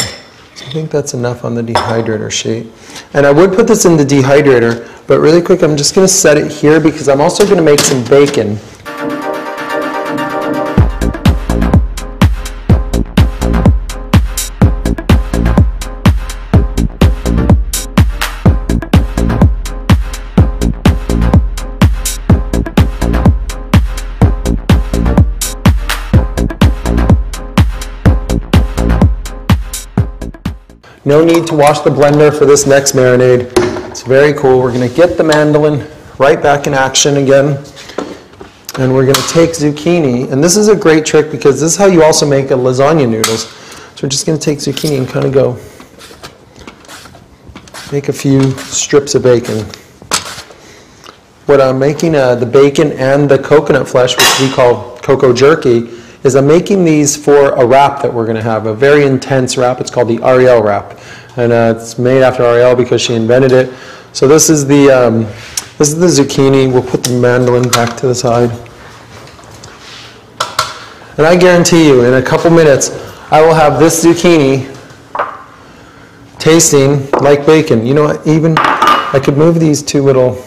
so I think that's enough on the dehydrator sheet. And I would put this in the dehydrator, but really quick, I'm just going to set it here because I'm also going to make some bacon. No need to wash the blender for this next marinade. It's very cool. We're going to get the mandolin right back in action again. And we're going to take zucchini. And this is a great trick because this is how you also make a lasagna noodles. So we're just going to take zucchini and kind of go make a few strips of bacon. What I'm making, the bacon and the coconut flesh, which we call cocoa jerky, is I'm making these for a wrap that we're going to have, a very intense wrap. It's called the Ariel wrap, and it's made after Ariel because she invented it. So this is the zucchini. We'll put the mandolin back to the side, and I guarantee you, in a couple minutes, I will have this zucchini tasting like bacon. You know what? Even I could move these two little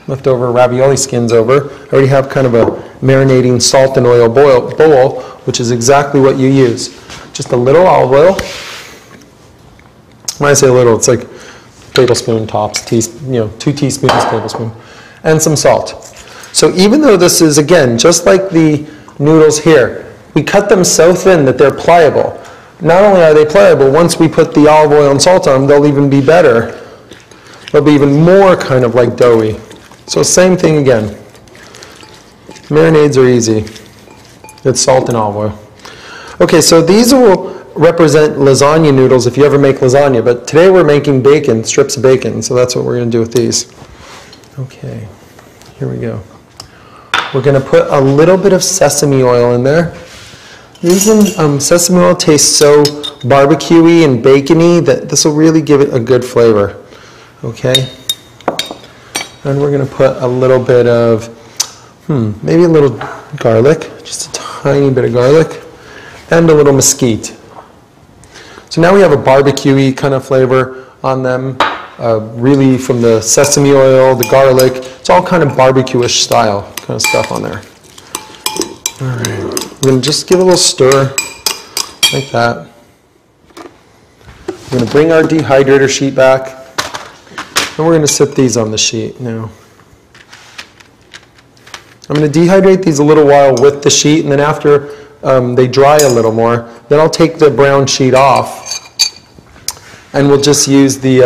leftover ravioli skins over. I already have kind of a marinating salt and oil bowl, which is exactly what you use. Just a little olive oil. When I say a little, it's like tablespoon tops, 2 teaspoons, tablespoon, and some salt. So even though this is, again, just like the noodles here, we cut them so thin that they're pliable. Not only are they pliable, once we put the olive oil and salt on them, they'll even be better. They'll be even more kind of like doughy. So same thing again. Marinades are easy. It's salt and olive oil. Okay, so these will represent lasagna noodles if you ever make lasagna, but today we're making bacon, strips of bacon, so that's what we're going to do with these. Okay, here we go. We're going to put a little bit of sesame oil in there. The reason sesame oil tastes so barbecue-y and bacon-y that this will really give it a good flavor. Okay, and we're going to put a little bit of maybe a little garlic, just a tiny bit of garlic, and a little mesquite. So now we have a barbecue-y kind of flavor on them, really from the sesame oil, the garlic. It's all kind of barbecue-ish style kind of stuff on there. All right, we're going to just give a little stir like that. We're going to bring our dehydrator sheet back, and we're going to sit these on the sheet now. I'm going to dehydrate these a little while with the sheet, and then after they dry a little more, then I'll take the brown sheet off, and we'll just use the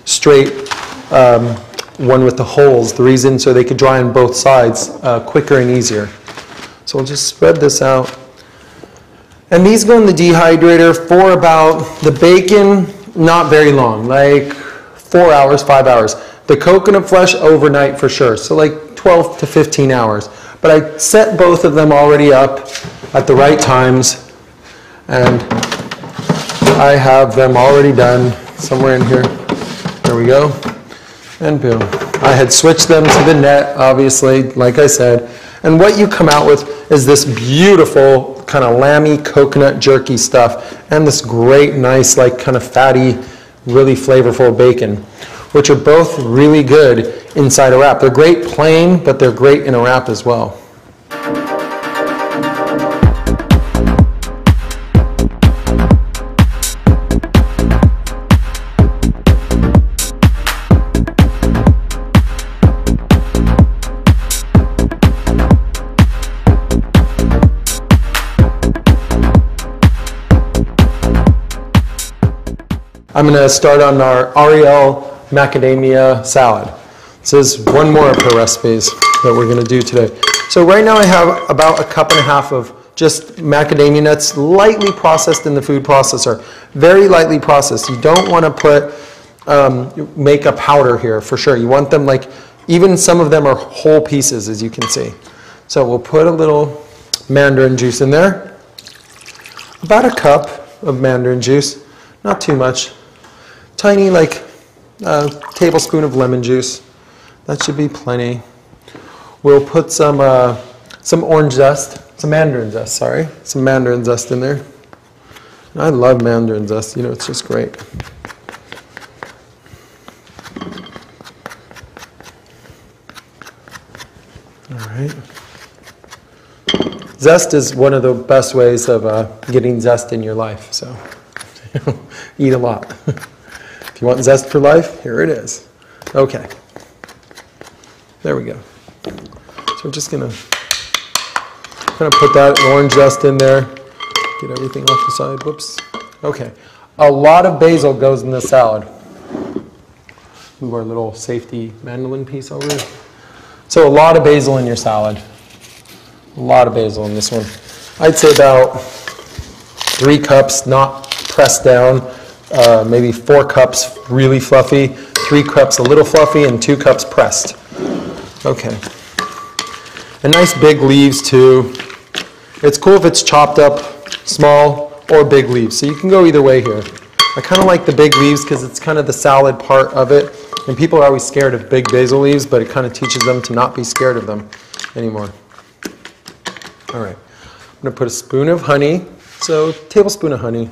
straight one with the holes. The reason so they could dry on both sides quicker and easier. So we'll just spread this out, and these go in the dehydrator for about the bacon, not very long, like 4 hours, 5 hours. The coconut flesh overnight for sure, so like 12 to 15 hours. But I set both of them already up at the right times, and I have them already done somewhere in here. There we go, and boom. I had switched them to the net, obviously, like I said, and what you come out with is this beautiful kind of lamby coconut jerky stuff, and this great, nice, like kind of fatty, really flavorful bacon, which are both really good inside a wrap. They're great plain, but they're great in a wrap as well. I'm going to start on our Ariel macadamia salad. This is one more of her recipes that we're going to do today. So right now I have about 1.5 cups of just macadamia nuts, lightly processed in the food processor. Very lightly processed. You don't want to put, make a powder here for sure. You want them like, even some of them are whole pieces, as you can see. So we'll put a little mandarin juice in there. About 1 cup of mandarin juice, not too much. tiny, like, tablespoon of lemon juice. That should be plenty. We'll put some orange zest, some mandarin zest, sorry. Some mandarin zest in there. I love mandarin zest, you know, it's just great. All right. Zest is one of the best ways of getting zest in your life, so eat a lot. If you want zest for life, here it is. Okay. There we go. So I'm just going to kind of put that orange zest in there. Get everything off the side. Whoops. Okay. A lot of basil goes in this salad. Move our little safety mandolin piece over. So a lot of basil in your salad. A lot of basil in this one. I'd say about 3 cups, not pressed down. Maybe 4 cups really fluffy, 3 cups a little fluffy, and 2 cups pressed. Okay. And nice big leaves too. It's cool if it's chopped up small or big leaves. So you can go either way here. I kind of like the big leaves because it's kind of the salad part of it. And people are always scared of big basil leaves, but it kind of teaches them to not be scared of them anymore. All right, I'm going to put a spoon of honey, so tablespoon of honey.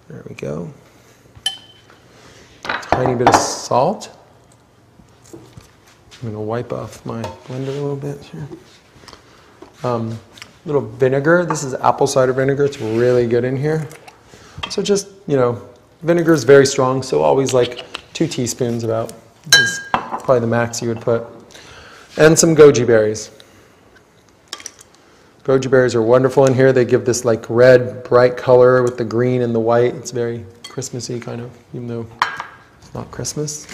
There we go. Tiny bit of salt. I'm going to wipe off my blender a little bit here. Little vinegar. This is apple cider vinegar. It's really good in here. So just, you know, vinegar is very strong, so always like 2 teaspoons about. This is probably the max you would put. And some goji berries. Goji berries are wonderful in here. They give this like red, bright color with the green and the white. It's very Christmassy kind of, even though it's not Christmas.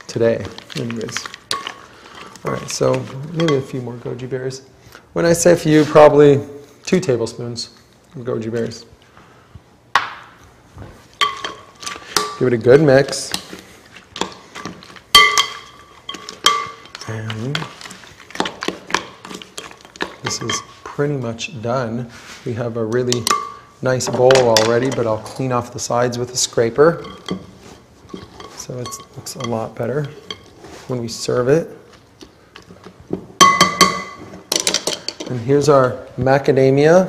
Today, anyways. All right, so maybe a few more goji berries. When I say a few, probably 2 tablespoons of goji berries. Give it a good mix. And this is pretty much done. We have a really nice bowl already, but I'll clean off the sides with a scraper. So it looks a lot better when we serve it. And here's our macadamia.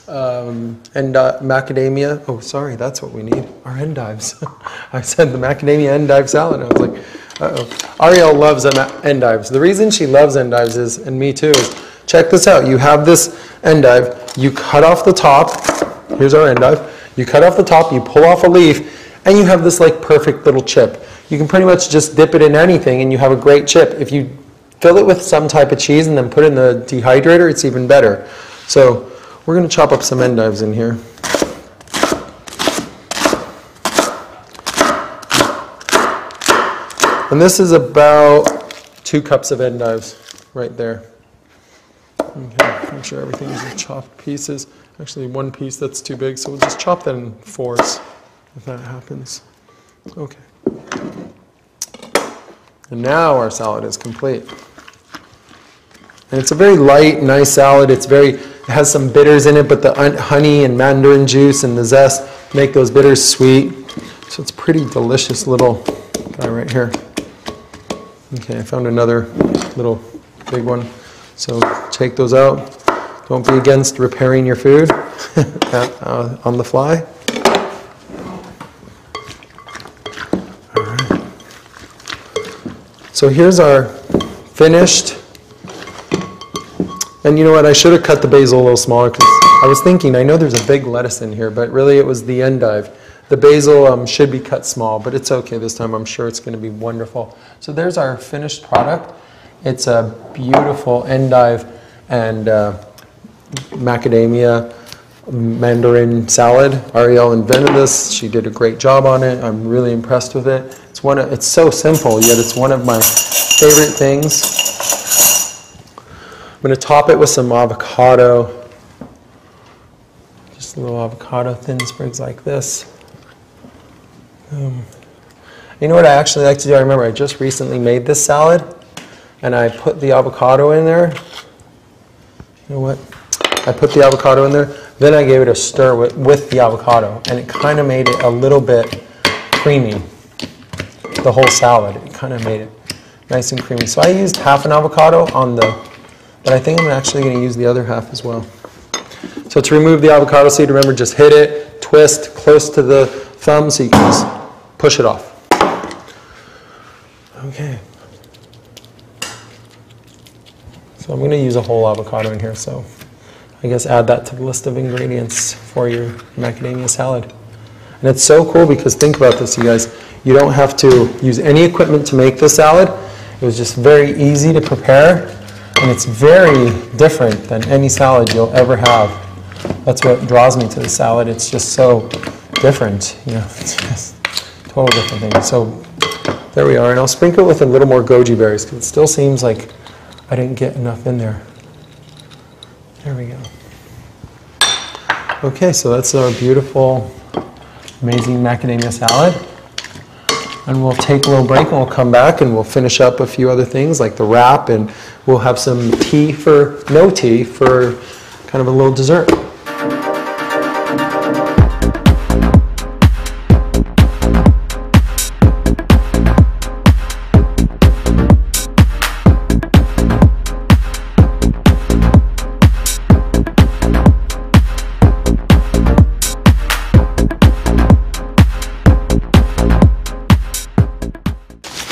Macadamia, oh sorry, that's what we need, our endives. I said the macadamia endive salad, I was like, uh-oh. Ariel loves endives. The reason she loves endives is, and me too, is check this out. You have this endive, you cut off the top, here's our endive, you cut off the top, you pull off a leaf, and you have this like perfect little chip. You can pretty much just dip it in anything and you have a great chip. If you fill it with some type of cheese and then put it in the dehydrator, it's even better. So we're going to chop up some endives in here. And this is about 2 cups of endives right there. Okay, make sure everything is in chopped pieces. Actually, 1 piece that's too big, so we'll just chop that in 4s if that happens. Okay. And now our salad is complete. And it's a very light, nice salad. It has some bitters in it, but the honey and mandarin juice and the zest make those bitters sweet. So it's a pretty delicious little guy right here. Okay, I found another little big one. So take those out. Don't be against repairing your food on the fly. All right. So here's our finished. And you know what, I should have cut the basil a little smaller because I was thinking, I know there's a big lettuce in here, but really it was the endive. The basil should be cut small, but it's okay this time. I'm sure it's going to be wonderful. So there's our finished product. It's a beautiful endive and macadamia mandarin salad. Ariel invented this. She did a great job on it. I'm really impressed with it. It's so simple, yet it's one of my favorite things. I'm going to top it with some avocado. Just a little avocado, thin sprigs like this. You know what I actually like to do? I remember I just recently made this salad and I put the avocado in there. You know what? I put the avocado in there, Then I gave it a stir with the avocado, and it kind of made it a little bit creamy. The whole salad, it kind of made it nice and creamy. So I used half an avocado on but I think I'm actually going to use the other half as well. So to remove the avocado seed, remember, just hit it, twist close to the thumb so you can just push it off. Okay. So I'm going to use a whole avocado in here, so I guess add that to the list of ingredients for your macadamia salad. And it's so cool because think about this, you guys. You don't have to use any equipment to make this salad. It was just very easy to prepare, and it's very different than any salad you'll ever have. That's what draws me to the salad. It's just so different, you know, it's just a total different thing. So there we are, and I'll sprinkle it with a little more goji berries because it still seems like I didn't get enough in there. There we go. Okay, so that's our beautiful, amazing macadamia salad. And we'll take a little break and we'll come back and we'll finish up a few other things like the wrap, and we'll have some tea for no tea for kind of a little dessert.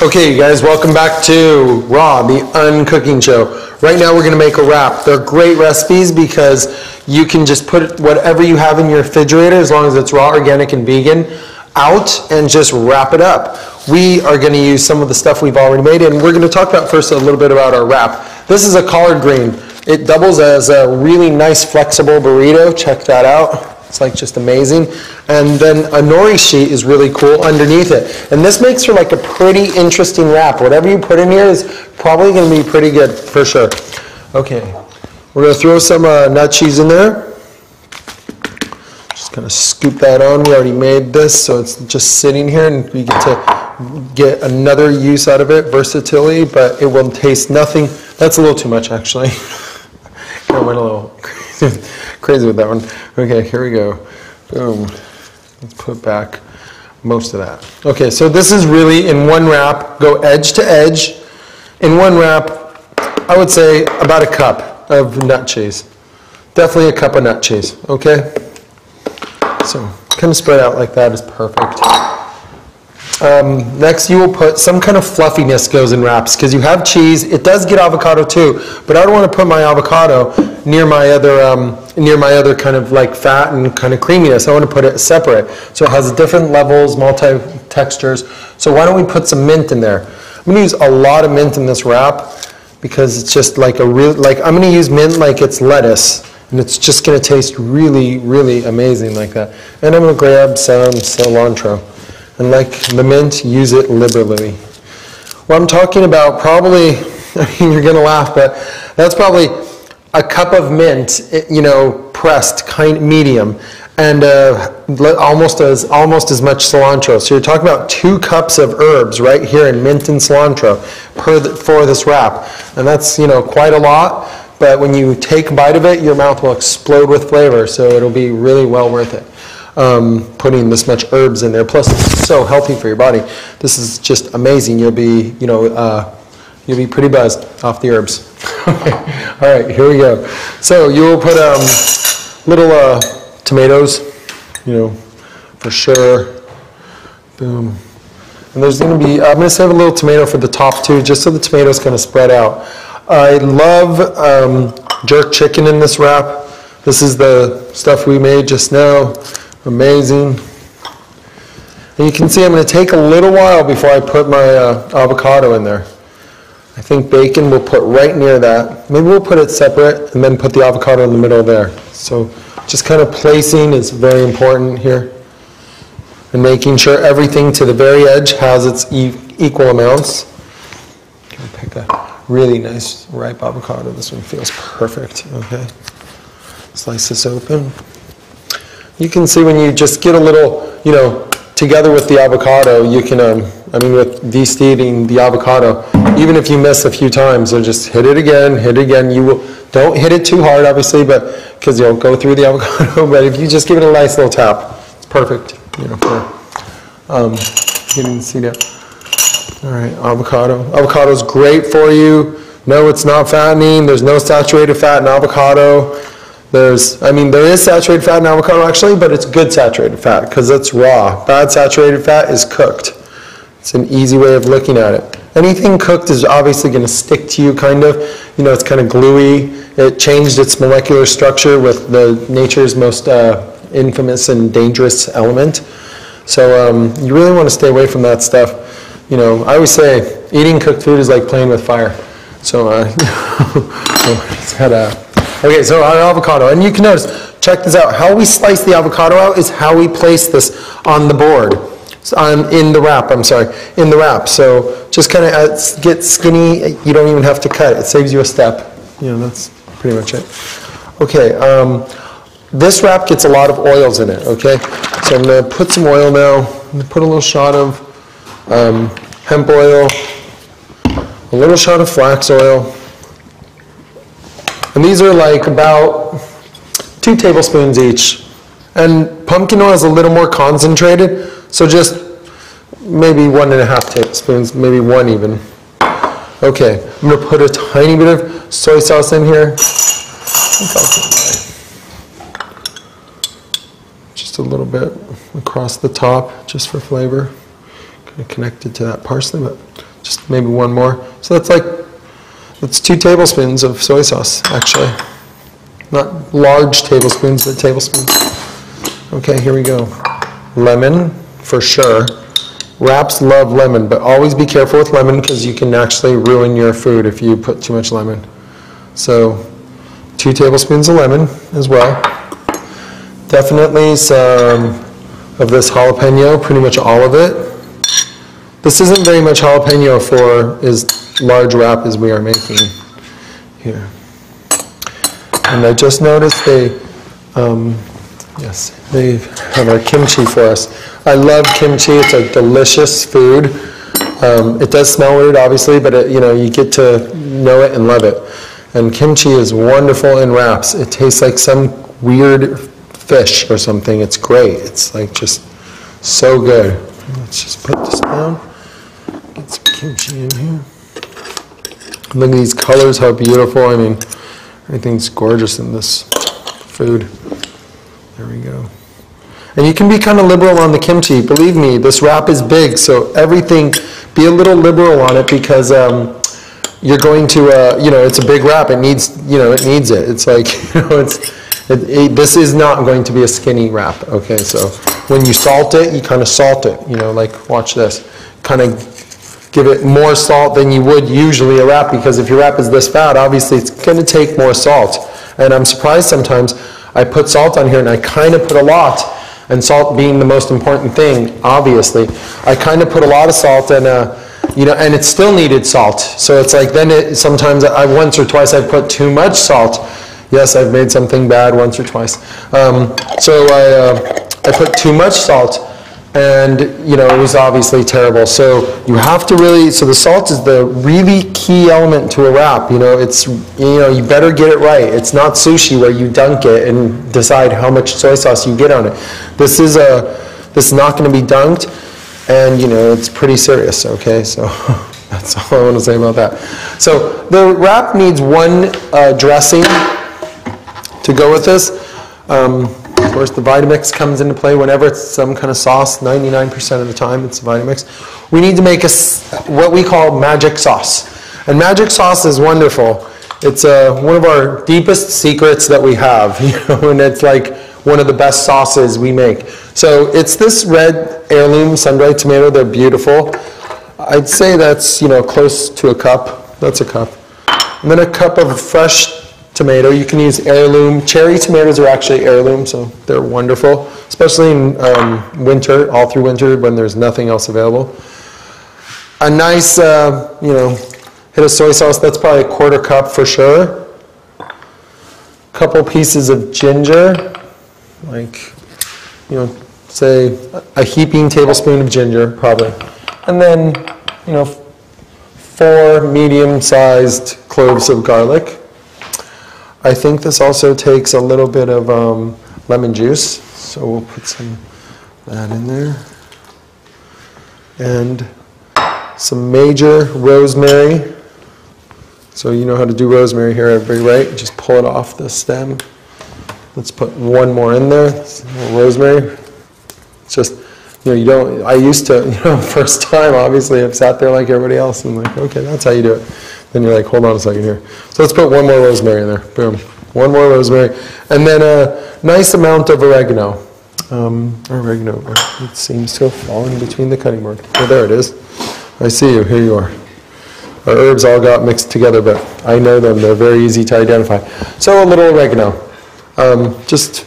Okay, you guys, welcome back to Raw, the uncooking show. Right now we're going to make a wrap. They're great recipes because you can just put whatever you have in your refrigerator, as long as it's raw, organic, and vegan, out and just wrap it up. We are going to use some of the stuff we've already made, and we're going to talk about first a little bit about our wrap. This is a collard green. It doubles as a really nice flexible burrito. Check that out. It's like just amazing. And then a nori sheet is really cool underneath it. And this makes for like a pretty interesting wrap. Whatever you put in here is probably going to be pretty good for sure. Okay, we're going to throw some nut cheese in there. Just kind of scoop that on. We already made this, so it's just sitting here, and we get to get another use out of it, versatility, but it will taste nothing. That's a little too much, actually. I went a little crazy with that one. Okay, here we go. Boom. Let's put back most of that. Okay, so this is really in one wrap, go edge to edge. In one wrap, I would say about a cup of nut cheese. Definitely a cup of nut cheese, okay? So kind of spread out like that is perfect. Next, you will put some kind of fluffiness goes in wraps because you have cheese. It does get avocado too, but I don't want to put my avocado near my other kind of like fat and kind of creaminess. I want to put it separate, so it has different levels, multi-textures. So why don't we put some mint in there? I'm going to use a lot of mint in this wrap because it's just like a real, like I'm going to use mint like it's lettuce, and it's just going to taste really, really amazing like that. And I'm going to grab some cilantro. And like the mint, use it liberally. What I'm talking about probably, I mean, you're going to laugh, but that's probably a cup of mint, you know, pressed, kind of medium, and almost as much cilantro. So you're talking about 2 cups of herbs right here in mint and cilantro for this wrap. And that's, you know, quite a lot, but when you take a bite of it, your mouth will explode with flavor, so it'll be really well worth it. Putting this much herbs in there, plus it's so healthy for your body. This is just amazing. You'll be, you know, you'll be pretty buzzed off the herbs. Okay. All right, here we go. So you will put little tomatoes, you know, for sure. Boom. And there's going to be, I'm going to save a little tomato for the top too, just so the tomatoes kind of spread out. I love jerk chicken in this wrap. This is the stuff we made just now. Amazing. And you can see I'm going to take a little while before I put my avocado in there. I think bacon we'll put right near that. Maybe we'll put it separate and then put the avocado in the middle there. So just kind of placing is very important here. And making sure everything to the very edge has its equal amounts. I'm going to pick a really nice ripe avocado. This one feels perfect. Okay. Slice this open. You can see when you just get a little, you know, together with the avocado, you can, I mean, with de-steaming the avocado, even if you miss a few times, so just hit it again. Don't hit it too hard, obviously, but because you'll go through the avocado. But if you just give it a nice little tap, it's perfect. You know, for getting the seed out. All right, avocado. Avocado is great for you. No, it's not fattening. There's no saturated fat in avocado. There is saturated fat in avocado actually, but it's good saturated fat because it's raw. Bad saturated fat is cooked. It's an easy way of looking at it. Anything cooked is obviously going to stick to you kind of. You know, it's kind of gluey. It changed its molecular structure with the nature's most infamous and dangerous element. So you really want to stay away from that stuff. You know, I always say eating cooked food is like playing with fire. So okay, so our avocado, and you can notice, check this out. How we slice the avocado out is how we place this on the board. In the wrap. So just kind of get skinny. You don't even have to cut it. It saves you a step. You know, that's pretty much it. Okay, this wrap gets a lot of oils in it, okay? So I'm going to put some oil now. I'm going to put a little shot of hemp oil, a little shot of flax oil. And these are like about 2 tablespoons each. And pumpkin oil is a little more concentrated, so just maybe 1.5 tablespoons, maybe 1 even. Okay, I'm going to put a tiny bit of soy sauce in here. Just a little bit across the top, just for flavor. Kind of connected to that parsley, but just maybe 1 more. So that's 2 tablespoons of soy sauce, actually. Not large tablespoons, but tablespoons. Okay, here we go. Lemon, for sure. Wraps love lemon, but always be careful with lemon because you can actually ruin your food if you put too much lemon. So 2 tablespoons of lemon as well. Definitely some of this jalapeno, pretty much all of it. This isn't very much jalapeno for as large wrap as we are making here. And I just noticed they have our kimchi for us. I love kimchi. It's a delicious food. It does smell weird, obviously, but you get to know it and love it. And kimchi is wonderful in wraps. It tastes like some weird fish or something. It's great. It's like just so good. Let's just put this down. Get some kimchi in here. Look at these colors, how beautiful. I mean, everything's gorgeous in this food. There we go. And you can be kind of liberal on the kimchi. Believe me, this wrap is big, so everything, be a little liberal on it because you're going to, it's a big wrap. It needs, it needs it. It's like, this is not going to be a skinny wrap. Okay, so when you salt it, you kind of salt it. Like watch this. Kind of give it more salt than you would usually a wrap because if your wrap is this fat, obviously it's going to take more salt. And I'm surprised sometimes I put salt on here and I kind of put a lot. And salt being the most important thing, obviously. I kind of put a lot of salt and, and it still needed salt. So it's like sometimes once or twice I've put too much salt. Yes, I've made something bad once or twice. So I put too much salt and, it was obviously terrible. So you have to really, so the salt is the really key element to a wrap. It's, you better get it right. It's not sushi where you dunk it and decide how much soy sauce you get on it. This is not going to be dunked and, it's pretty serious, okay? So that's all I want to say about that. So the wrap needs 1 dressing to go with this. Of course, the Vitamix comes into play whenever it's some kind of sauce. 99% of the time, it's Vitamix. We need to make what we call magic sauce. And magic sauce is wonderful. It's one of our deepest secrets that we have, and it's like one of the best sauces we make. So it's this red heirloom sun-dried tomato. They're beautiful. I'd say that's, close to a cup. That's a cup. And then a cup of fresh tomato. You can use heirloom. Cherry tomatoes are actually heirloom, so they're wonderful, especially in winter, all through winter when there's nothing else available. A nice, hit of soy sauce. That's probably a 1/4 cup for sure. Couple pieces of ginger, like, say a heaping tablespoon of ginger, probably. And then, 4 medium-sized cloves of garlic. I think this also takes a little bit of lemon juice, so we'll put some of that in there. And some major rosemary. So you know how to do rosemary here, everybody, right? Just pull it off the stem. Let's put one more in there. Rosemary. It's just, you don't, I used to, first time, obviously, I've sat there like everybody else and like, okay, that's how you do it. Then you're like, hold on a second here. So let's put one more rosemary in there. Boom. One more rosemary. And then a nice amount of oregano. Oregano. It seems to have fallen between the cutting board. Oh, there it is. I see you. Here you are. Our herbs all got mixed together, but I know them. They're very easy to identify. So a little oregano. Just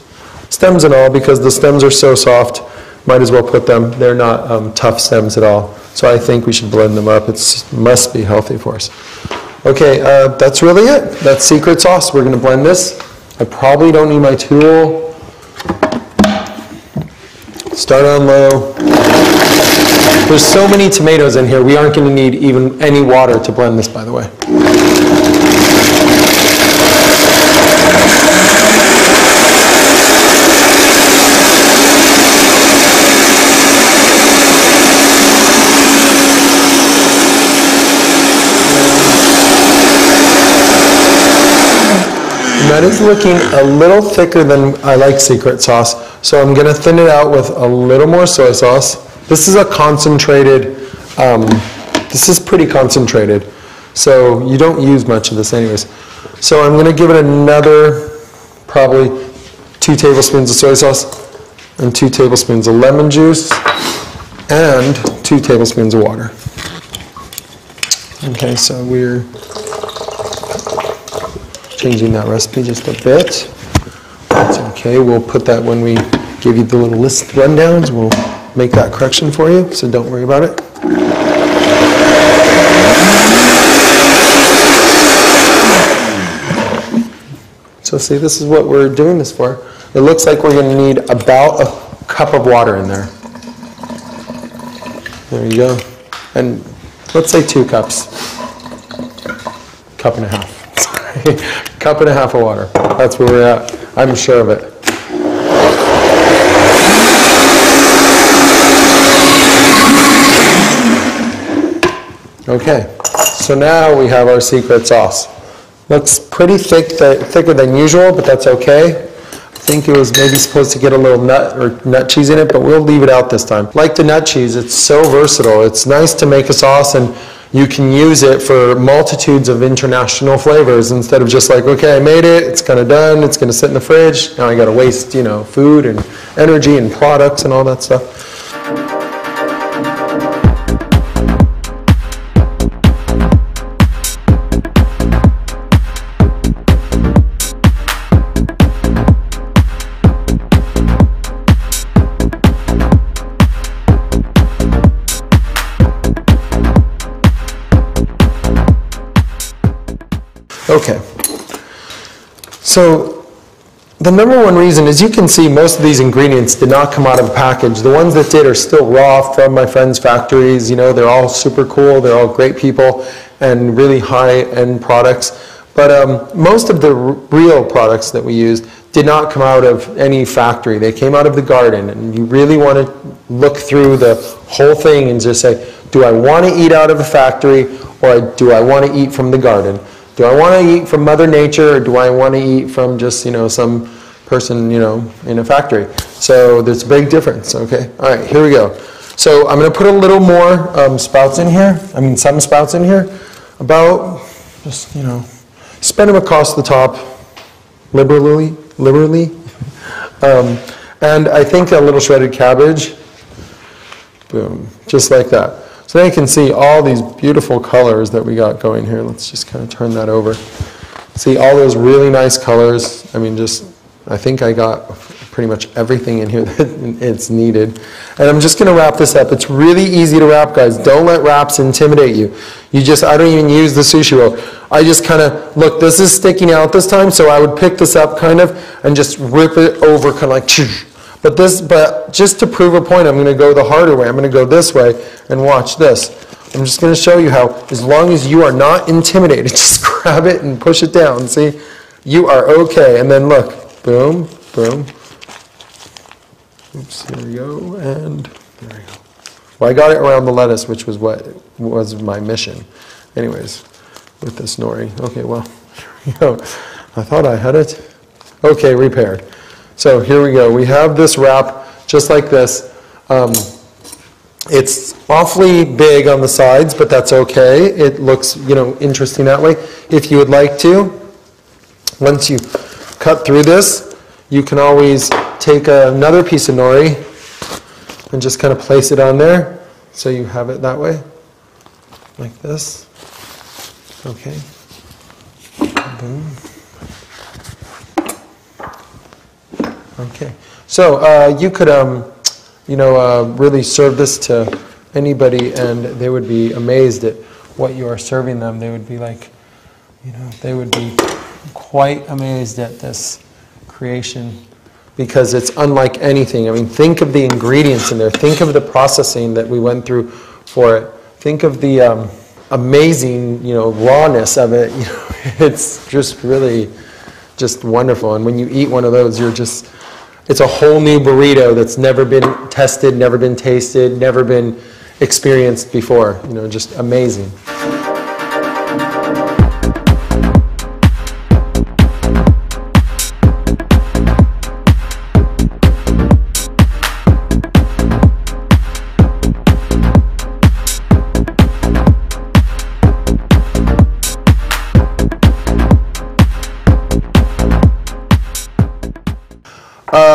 stems and all, because the stems are so soft, might as well put them. They're not tough stems at all. So I think we should blend them up. It must be healthy for us. Okay, that's really it. That's secret sauce. We're going to blend this. I probably don't need my tool. Start on low. There's so many tomatoes in here, we aren't going to need even any water to blend this, by the way. That is looking a little thicker than I like secret sauce, so I'm going to thin it out with a little more soy sauce. This is a concentrated, this is pretty concentrated, so you don't use much of this anyways. So I'm going to give it another probably 2 tablespoons of soy sauce and 2 tablespoons of lemon juice and 2 tablespoons of water. Okay, so we're changing that recipe just a bit. That's okay. We'll put that when we give you the little list rundowns. We'll make that correction for you, so don't worry about it. So see, this is what we're doing this for. It looks like we're going to need about a cup of water in there. There you go. And let's say 2 cups. Cup and a half. Sorry. Cup and a half of water. That's where we're at. I'm sure of it. Okay, so now we have our secret sauce. Looks pretty thick, thicker than usual, but that's okay. I think it was maybe supposed to get a little nut cheese in it, but we'll leave it out this time. Like the nut cheese, it's so versatile. It's nice to make a sauce and you can use it for multitudes of international flavors instead of just like, okay, I made it, it's kind of done, it's going to sit in the fridge. Now I got to waste, food and energy and products and all that stuff. Okay, so the number one reason is you can see most of these ingredients did not come out of a package. The ones that did are still raw from my friends' factories. They're all super cool. They're all great people and really high-end products. But most of the real products that we used did not come out of any factory. They came out of the garden. And you really want to look through the whole thing and just say, do I want to eat out of a factory or do I want to eat from the garden? Do I want to eat from Mother Nature or do I want to eat from just, some person, in a factory? So there's a big difference, okay? All right, here we go. So I'm going to put a little more sprouts in here. Some sprouts in here. About, just, spread them across the top liberally. And I think a little shredded cabbage. Boom, just like that. So now you can see all these beautiful colors that we got going here. Let's just kind of turn that over. See all those really nice colors. I think I got pretty much everything in here that it's needed. And I'm just going to wrap this up. It's really easy to wrap, guys. Don't let wraps intimidate you. I don't even use the sushi roll. I just kind of, look, this is sticking out this time, so I would pick this up kind of and just rip it over kind of like, But just to prove a point, I'm going to go the harder way. I'm going to go this way and watch this. I'm just going to show you how, as long as you are not intimidated, just grab it and push it down. See? You are okay. And then look. Boom, boom. Oops, here we go. And there we go. Well, I got it around the lettuce, which was what was my mission. Anyways, with this nori. Okay, well, here we go. I thought I had it. Okay, repaired. So here we go. We have this wrap just like this. It's awfully big on the sides, but that's okay. It looks, interesting that way. If you would like to, once you cut through this, you can always take another piece of nori and just kind of place it on there, so you have it that way, like this. Okay. Boom. Okay. So you could, really serve this to anybody, and they would be amazed at what you are serving them. They would be like, they would be quite amazed at this creation, because it's unlike anything. I mean, think of the ingredients in there. Think of the processing that we went through for it. Think of the amazing, rawness of it. It's just really just wonderful. And when you eat one of those, it's a whole new burrito that's never been tested, never been tasted, never been experienced before. Just amazing.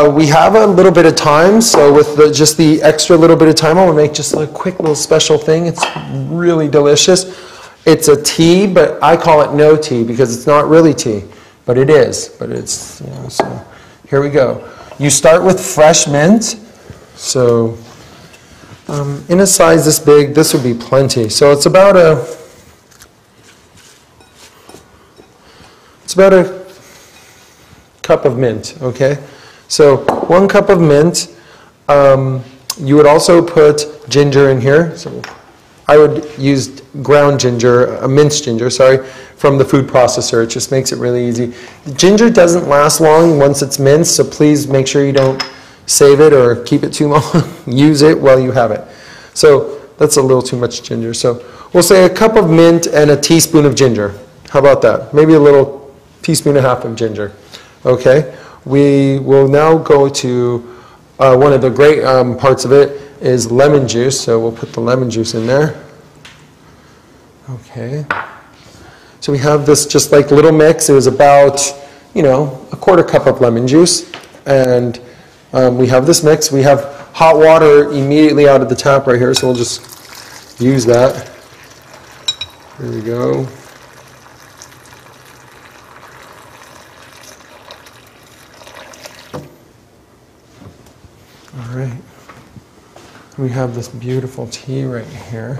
We have a little bit of time, so with just the extra little bit of time, I want to make just a quick little special thing. It's really delicious. It's a tea, but I call it no tea because it's not really tea, but it is. But it's, so here we go. You start with fresh mint. So in a size this big, this would be plenty. So it's about a cup of mint, okay? So 1 cup of mint. You would also put ginger in here. So I would use ground ginger, minced ginger, sorry, from the food processor. It just makes it really easy. The ginger doesn't last long once it's minced, so please make sure you don't save it or keep it too long. Use it while you have it. So that's a little too much ginger. So we'll say a cup of mint and a teaspoon of ginger. How about that? Maybe a little teaspoon and a half of ginger. Okay. We will now go to one of the great parts of it is lemon juice. So we'll put the lemon juice in there. Okay. So we have this just like little mix. It was about, a quarter cup of lemon juice. And we have this mix. We have hot water immediately out of the tap right here. So we'll just use that. Here we go. All right, we have this beautiful tea right here,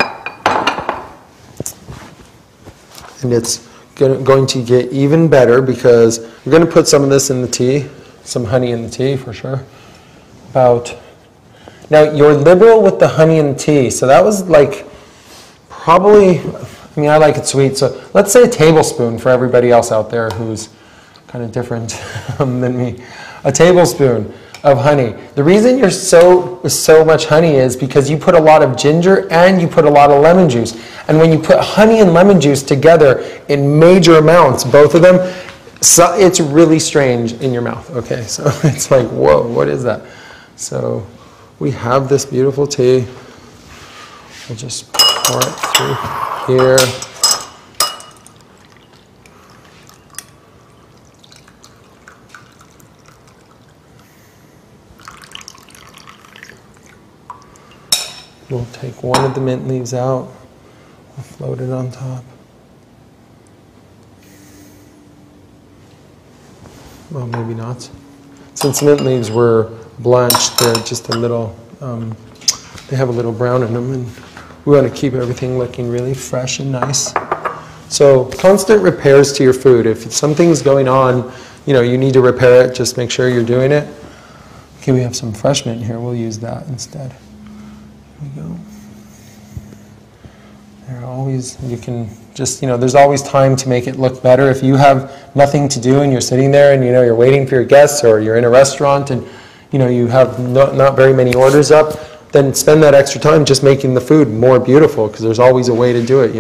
and it's going to get even better because we're going to put some of this in the tea, some honey in the tea for sure. Now you're liberal with the honey in the tea, so that was like probably, I like it sweet, so let's say a tablespoon for everybody else out there who's kind of different than me. A tablespoon of honey. The reason you're so much honey is because you put a lot of ginger and you put a lot of lemon juice. And when you put honey and lemon juice together in major amounts, both of them, so it's really strange in your mouth. Okay, so it's like, whoa, what is that? So we have this beautiful tea. We'll just pour it through here. We'll take one of the mint leaves out, we'll float it on top. Well, maybe not. Since mint leaves were blanched, they're just a little, they have a little brown in them, and we want to keep everything looking really fresh and nice. So constant repairs to your food. If something's going on, you need to repair it, just make sure you're doing it. Okay, we have some fresh mint here. We'll use that instead. Here we go. They're always, you can just, there's always time to make it look better. If you have nothing to do and you're sitting there and, you're waiting for your guests, or you're in a restaurant and, you have not very many orders up, then spend that extra time just making the food more beautiful, because there's always a way to do it.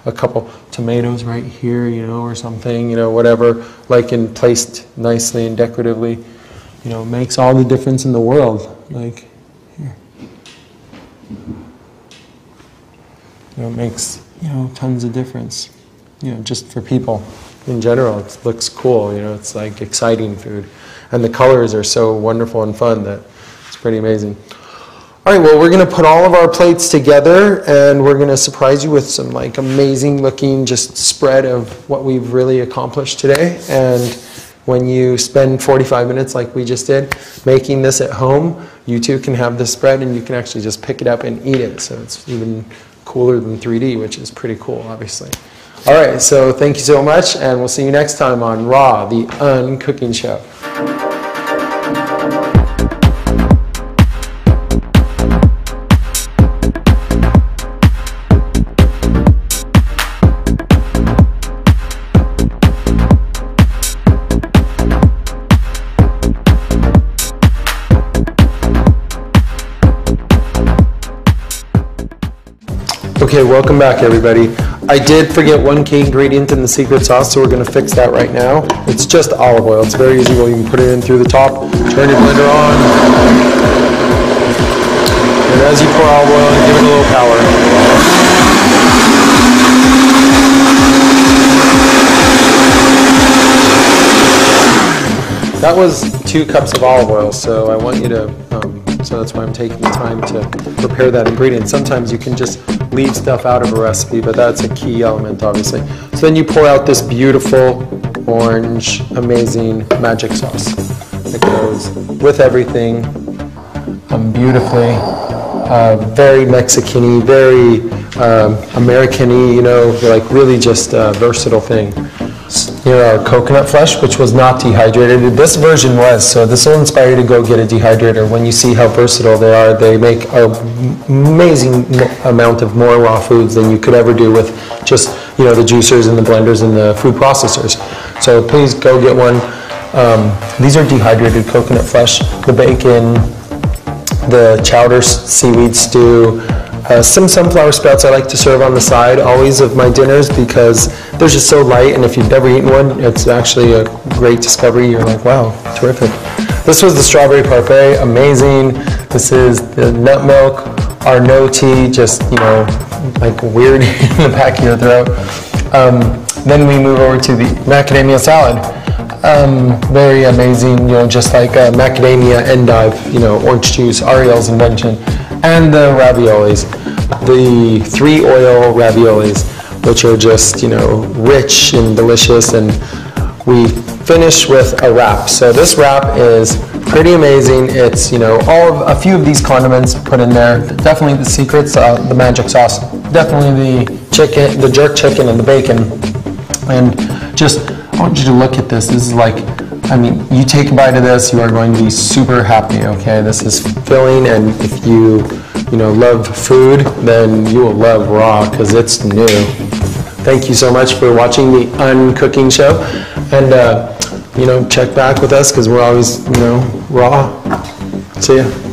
A couple tomatoes right here, or something, whatever, and placed nicely and decoratively, makes all the difference in the world. Like here, it makes tons of difference. Just for people in general, it looks cool. It's like exciting food, and the colors are so wonderful and fun that it's pretty amazing. All right, well, we're going to put all of our plates together, and we're going to surprise you with some amazing looking just spread of what we've really accomplished today. And when you spend 45 minutes like we just did making this at home, you too can have this spread, and you can actually just pick it up and eat it. So it's even cooler than 3D, which is pretty cool, obviously. All right, so thank you so much, and we'll see you next time on Raw, the Uncooking Show. Okay, welcome back everybody. I did forget one key ingredient in the secret sauce, so we're going to fix that right now. It's just olive oil. It's very easy. You can put it in through the top, turn your blender on, and as you pour olive oil, give it a little power. That was 2 cups of olive oil, so I want you to, so that's why I'm taking the time to prepare that ingredient. Sometimes you can just leave stuff out of a recipe, but that's a key element, obviously. So then you pour out this beautiful, orange, amazing magic sauce that goes with everything beautifully. Very Mexican-y, very American-y, really just a versatile thing. Here our coconut flesh, which was not dehydrated. This version was, so this will inspire you to go get a dehydrator. When you see how versatile they are, they make an amazing amount of more raw foods than you could ever do with just, the juicers and the blenders and the food processors. So please go get one. These are dehydrated coconut flesh, the bacon, the chowder seaweed stew, some sunflower sprouts I like to serve on the side always of my dinners, because they're just so light, and if you've never eaten one, it's actually a great discovery. You're like, wow, terrific. This was the strawberry parfait, amazing. This is the nut milk, our no tea, just, like weird in the back of your throat. Then we move over to the macadamia salad. Very amazing, just like macadamia endive, orange juice, Ariel's invention. And the raviolis, the 3 oil raviolis, which are just, rich and delicious. And we finish with a wrap. So this wrap is pretty amazing. It's, a few of these condiments put in there. Definitely the secrets, the magic sauce. Definitely the chicken, the jerk chicken and the bacon. And just, I want you to look at this. This is like, you take a bite of this, you are going to be super happy, okay? This is filling, and if you, love food, then you will love Raw, because it's new. Thank you so much for watching the Uncooking Show, and, check back with us, because we're always, raw. See ya.